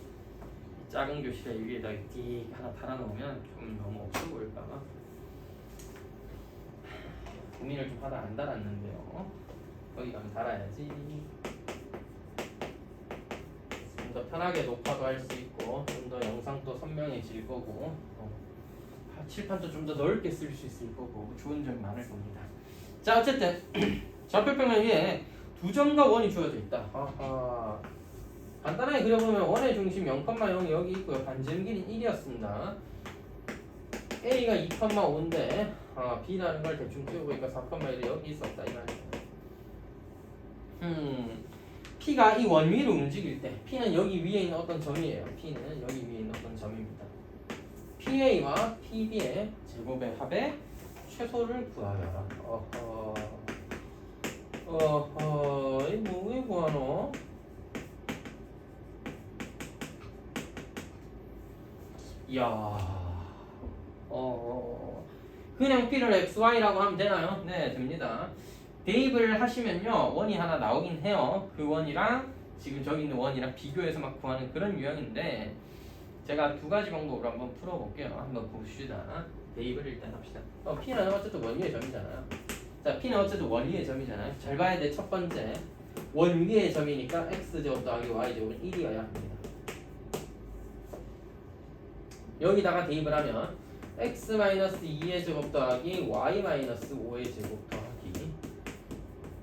작은 교실에 위에다 띡 하나 달아놓으면 좀 너무 없어 보일까봐 고민을 좀 하다 안 달았는데요. 거기 가면 달아야지. 좀 더 편하게 녹화도 할 수 있고 좀 더 영상도 선명해질 거고 칠판도 좀 더 넓게 쓸 수 있을 거고 좋은 점이 많을 겁니다. 자 어쨌든 좌표평면 위에 두 점과 원이 주어져 있다. 아하. 간단하게 그려보면 원의 중심 0,0이 여기 있고요. 반지름 길이는 1이었습니다. A가 2,5인데 B라는 걸 대충 띄워보니까 4,1이 여기 있었다 이 말이에요. P가 이 원 위로 움직일 때 P는 여기 위에 있는 어떤 점이에요. P는 여기 위에 있는 어떤 점입니다. PA와 PB의 제곱의 합의 최소를 구하여라. 이거 왜 구하노? 이야, 그냥 P를 XY라고 하면 되나요? 네, 됩니다. 대입을 하시면요, 원이 하나 나오긴 해요. 그 원이랑 지금 저기 있는 원이랑 비교해서 막 구하는 그런 유형인데 제가 두 가지 방법으로 한번 풀어볼게요. 한번 봅시다. 대입을 일단 합시다. P는 어쨌든 원 위의 점이잖아요. 자, P는 어쨌든 원 위의 점이잖아요. 잘 봐야 돼. 첫 번째, 원 위의 점이니까 X제곱 더하기 Y제곱은 1이어야 합니다. 여기다가 대입을 하면 x-2의 제곱 더하기 y-5의 제곱 더하기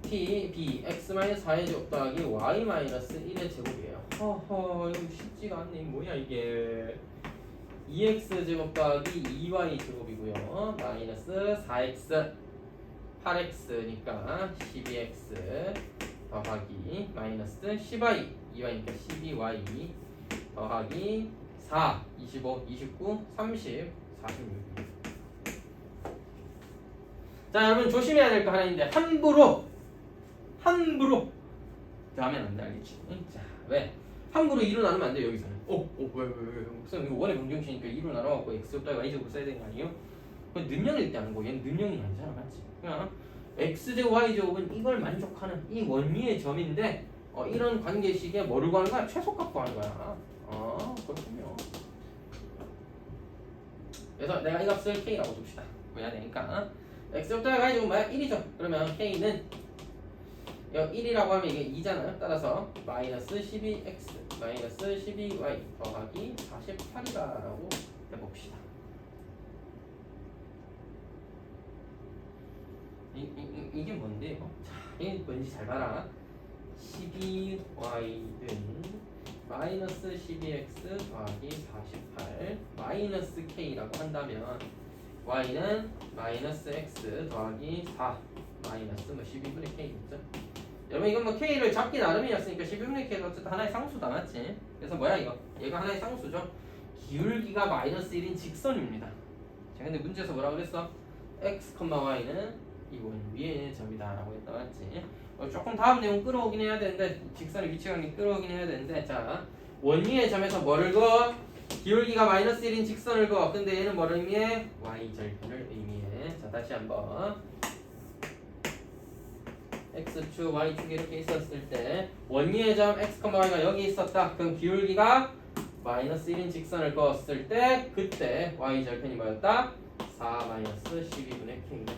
b x-4의 제곱 더하기 y-1의 제곱이에요. 허허 이거 쉽지가 않네. 뭐야 이게 2x 제곱 더하기 2y 제곱이고요. 마이너스 4x 8x니까 12x 더하기 마이너스 10y 2y니까 12y 더하기 4, 25, 29, 30, 46. 자, 여러분 조심해야 될 거 하나 있는데 함부로 하면 안 돼, 알겠지? 자, 왜? 함부로 2로 나누면 안 돼, 여기서는. 왜? 목사님 이거 원의 방정식이니까 2로 나눠갖고 x 더하기 y제곱 써야 되는 거 아니에요? 그건 능량일 때 하는 거. 얘는 능량이 아니잖아, 맞지? 그냥 x제곱 y제곱은 이걸 만족하는 이 원위의 점인데 이런 관계식에 뭐를 구하는 거야? 최소값 구하는 거야. 그렇군요. 그래서 내가 이 값을 k라고 둡시다. 구해야 되니까 x제곱 더하기 y제곱 뭐야? 1이죠. 그러면 k는 1이라고 하면 이게 2잖아요. 따라서 마이너스 12x 마이너스 12y 더하기 48이다라고 해봅시다. 이게 뭔데요? 자, 이게 뭔지 잘 봐라. 12y는 마이너스 12x 더하기 48 마이너스 k라고 한다면 y는 마이너스 x 더하기 4 마이너스 12분의 k겠죠? 여러분 이건 뭐 K를 잡기 나름이었으니까 12분의 K가 어쨌든 하나의 상수다 맞지? 그래서 뭐야 이거? 얘가 하나의 상수죠. 기울기가 마이너스 1인 직선입니다. 자 근데 문제에서 뭐라고 그랬어? x, y는 이 원 위의 점이다 라고 했다 맞지? 조금 다음 내용 끌어오긴 해야 되는데 직선의 위치관계 끌어오긴 해야 되는데 자 원위의 점에서 뭐를 그어? 기울기가 마이너스 1인 직선을 그어. 근데 얘는 뭐를 의미해? y절편을 의미해. 자 다시 한번 x축, y축이 이렇게 있었을 때 원위의 점 x, y가 여기 있었다. 그럼 기울기가 마이너스 1인 직선을 그었을 때 그때 y절편이 뭐였다? 4-12분의 k입니다.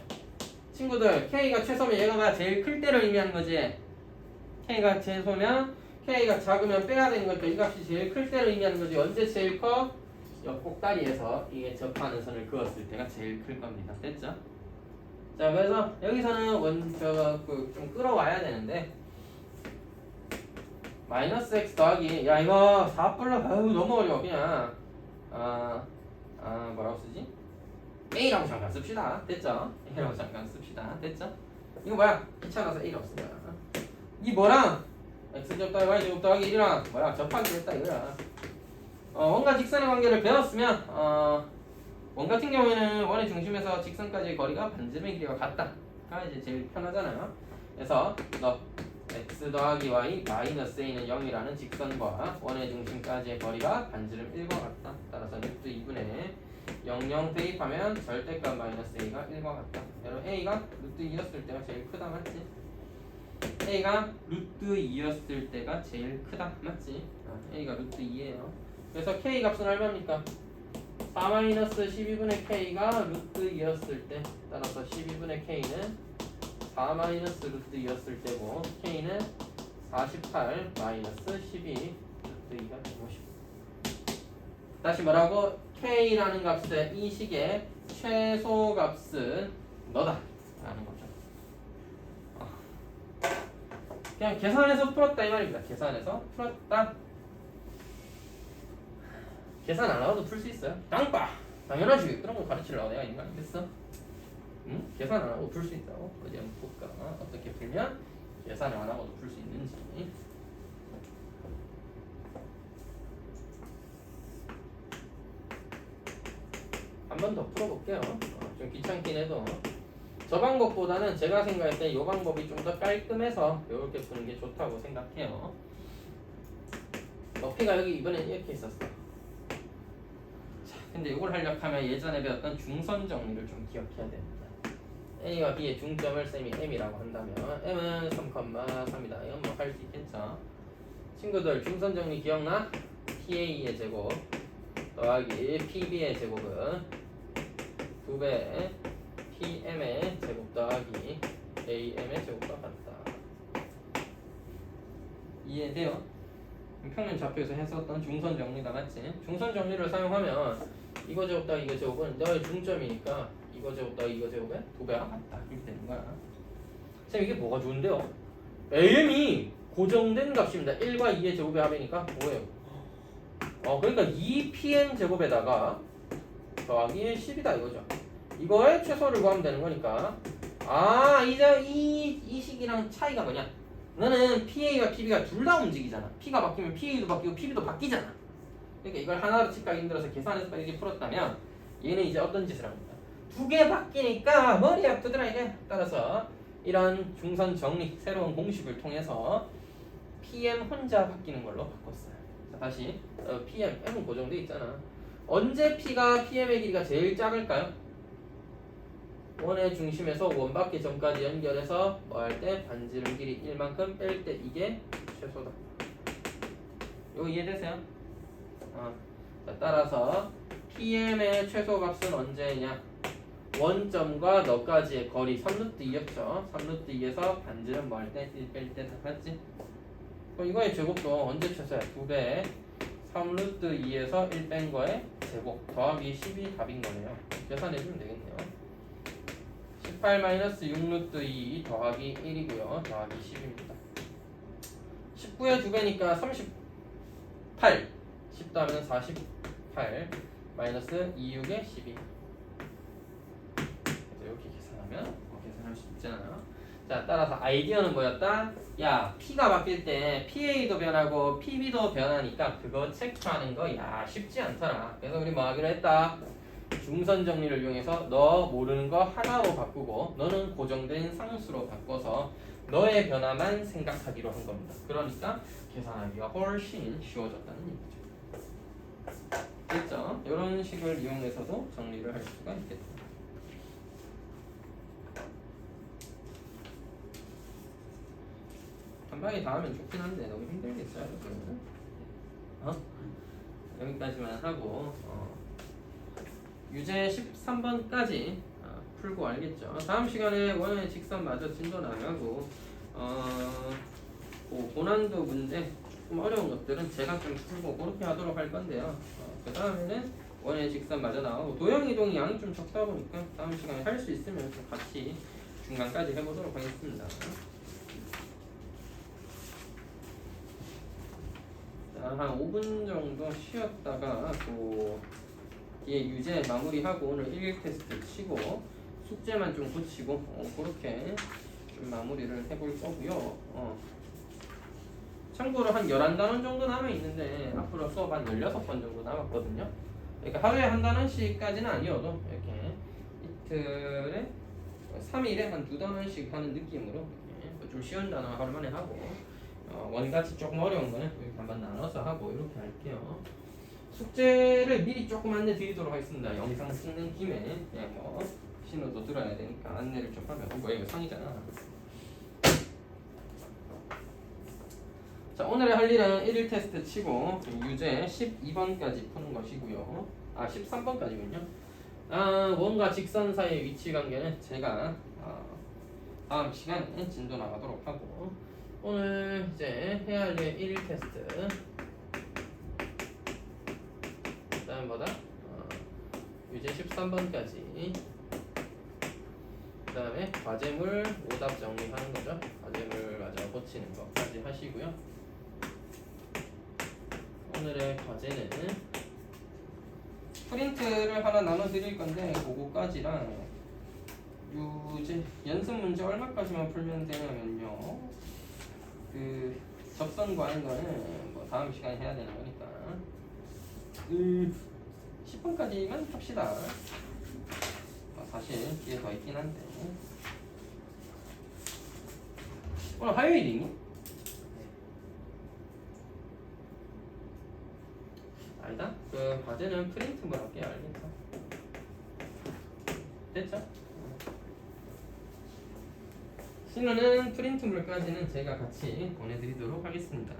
친구들 k가 최소면 얘가 제일 클 때를 의미하는 거지. k가 최소면 k가 작으면 빼야 되는 거니까 이 값이 제일 클 때를 의미하는 거지. 언제 제일 커? 옆 꼭다리에서 이게 접하는 선을 그었을 때가 제일 클 겁니다. 됐죠? 자 그래서 여기서는 좀 끌어와야 되는데 마이너스 x 더하기 야 이거 4플러 아유 너무 어려워 그냥 뭐라고 쓰지? A라고 잠깐 씁시다. 됐죠? A라고 잠깐 씁시다. 됐죠? 이거 뭐야? 귀찮아서 A라고 쓴 거야. 이 뭐랑 x제곱 더하기 y제곱 더하기 1이랑 뭐야? 접하기 됐다 이거야. 원과 직선의 관계를 배웠으면 원 같은 경우에는 원의 중심에서 직선까지의 거리가 반지름의 길이가 같다가 이제 제일 편하잖아요. 그래서 너 x 더하기 y 마이너스 a는 0이라는 직선과 원의 중심까지의 거리가 반지름 1과 같다. 따라서 루트 2분의 00 대입하면 절대값 마이너스 a가 1과 같다. 여러분 a가 루트 2였을 때가 제일 크다 맞지? a가 루트 2였을 때가 제일 크다 맞지? a가 루트 2예요. 그래서 k 값은 얼마입니까? 4-12분의 k가 루트 2였을 때 따라서 12분의 k는 4 마이너스 루트 2였을 때고 k는 48 마이너스 12 루트 2가 150. 다시 뭐라고? k라는 값의 이 식의 최소 값은 너다 라는 거죠. 그냥 계산해서 풀었다 이 말입니다. 계산해서 풀었다. 계산 안 하고도 풀 수 있어요. 땅빠 당연하지. 그런 거 가르치려고 내가 있는 거 아니겠어? 응? 계산 안 하고 풀 수 있다고? 어디 한번 볼까? 어떻게 풀면 계산을 안 하고도 풀 수 있는지. 한 번 더 풀어볼게요. 좀 귀찮긴 해도 저 방법보다는 제가 생각할 때 이 방법이 좀 더 깔끔해서 이렇게 푸는 게 좋다고 생각해요. 높이가 여기 이번엔 이렇게 있었어. 자, 근데 이걸 하려고 하면 예전에 배웠던 중선 정리를 좀 기억해야 됩니다. A와 B의 중점을 쌤이 M이라고 한다면 M은 3,3이다. 이건 뭐 할 수 있겠죠. 친구들 중선 정리 기억나? PA의 제곱 더하기 PB의 제곱은 2배 PM의 제곱 더하기 AM의 제곱과 같다. 이해돼요? 평면 좌표에서 했었던 중선 정리가 맞지? 중선 정리를 사용하면 이거 제곱 더하기 이거 제곱은 너의 중점이니까 이거 제곱 더하기 이거 제곱의 2배가 같다. 이렇게 되는 거야. 쌤 이게 뭐가 좋은데요? AM이 고정된 값입니다. 1과 2의 제곱의 합이니까 뭐예요? 그러니까 2pm 제곱에다가 더하기 10이다 이거죠. 이거의 최소를 구하면 되는 거니까 이제 이 식이랑 차이가 뭐냐? 너는 PA와 PB가 둘 다 움직이잖아. P가 바뀌면 PA도 바뀌고 PB도 바뀌잖아. 그러니까 이걸 하나로 칠하기 힘들어서 계산해서 이렇게 풀었다면 얘는 이제 어떤 짓을 합니까? 두 개 바뀌니까 머리 아프더라 이게. 따라서 이런 중선 정리 새로운 공식을 통해서 PM 혼자 바뀌는 걸로 바꿨어요. 자, 다시 PM, M은 고정돼 있잖아. 언제 P가 PM의 길이가 제일 작을까요? 원의 중심에서 원바퀴 점까지 연결해서 뭐 할 때 반지름 길이 1만큼 뺄 때 이게 최소다. 이거 이해되세요? 자, 따라서 PM의 최소값은 언제냐? 원점과 너까지의 거리 3루트 2였죠. 3루트 2에서 반지름 뭐 할 때 1 뺄 때 다 같지? 그럼 이거의 제곱도 언제 최소야? 2배 3루트 2에서 1 뺀 거의 제곱 더하기 10이 답인 거네요. 계산해주면 되겠네요. 18-6루트 2 더하기 1이고요. 더하기 10입니다. 19의 2배니까 38 10 더하면 48 마이너스 26의 12. 그래서 이렇게 계산하면 계산할 수 있잖아요. 자, 따라서 아이디어는 뭐였다? 야, P가 바뀔 때 PA도 변하고 PB도 변하니까 그거 체크하는 거 야 쉽지 않더라. 그래서 우리 뭐 하기로 했다? 중선 정리를 이용해서 너 모르는 거 하나로 바꾸고 너는 고정된 상수로 바꿔서 너의 변화만 생각하기로 한 겁니다. 그러니까 계산하기가 훨씬 쉬워졌다는 얘기죠. 됐죠? 이런 식을 이용해서도 정리를 할 수가 있겠다. 한 방에 다 하면 좋긴 한데 너무 힘들겠어요, 여러분. 여기까지만 하고 유제 13번까지 풀고 알겠죠? 다음 시간에 원의 직선마저 진도 나가고 고난도 문제 조금 어려운 것들은 제가 좀 풀고 그렇게 하도록 할 건데요. 그 다음에는 원의 직선마저 나오고 도형이동이 양이 좀 적다 보니까 다음 시간에 할 수 있으면 좀 같이 중간까지 해보도록 하겠습니다. 한 5분 정도 쉬었다가 또 뒤에 유제 마무리하고 오늘 1일 테스트 치고 숙제만 좀 고치고 그렇게 좀 마무리를 해볼 거고요. 참고로 한 11단원 정도 남아있는데 앞으로 수업 한 16번 정도 남았거든요. 그러니까 하루에 한 단원씩까지는 아니어도 이렇게 이틀에 3일에 한 2단원씩 하는 느낌으로 이렇게 좀 쉬운 단어 하루 만에 하고 원같이 조금 어려운 거는 이렇게 한번 나눠서 하고 이렇게 할게요. 숙제를 미리 조금 안내 드리도록 하겠습니다. 영상 찍는 김에 그냥 뭐 신호도 들어야 되니까 안내를 좀 하면 뭐야 이거 상이잖아. 자, 오늘의 할 일은 1일 테스트 치고 유제 12번까지 푸는 것이고요. 13번까지군요. 원과 직선 사이의 위치 관계는 제가 다음 시간에 진도 나가도록 하고 오늘 이제 해야 할 1일 테스트 그 다음 뭐다? 유제 13번까지 그 다음에 과제물 오답 정리하는 거죠. 과제물 맞아 고치는 것까지 하시고요. 오늘의 과제는 프린트를 하나 나눠 드릴 건데 그거까지랑 유제 연습 문제 얼마까지만 풀면 되냐면요. 그 접선과인 거는 뭐 다음 시간에 해야 되는 거니까 10분까지만 합시다. 사실 뒤에 더 있긴 한데 오늘 화요일이니? 아니다. 그 과제는 프린트물 할게요. 알겠죠? 됐죠? 신호는 프린트물까지는 제가 같이 보내드리도록 하겠습니다.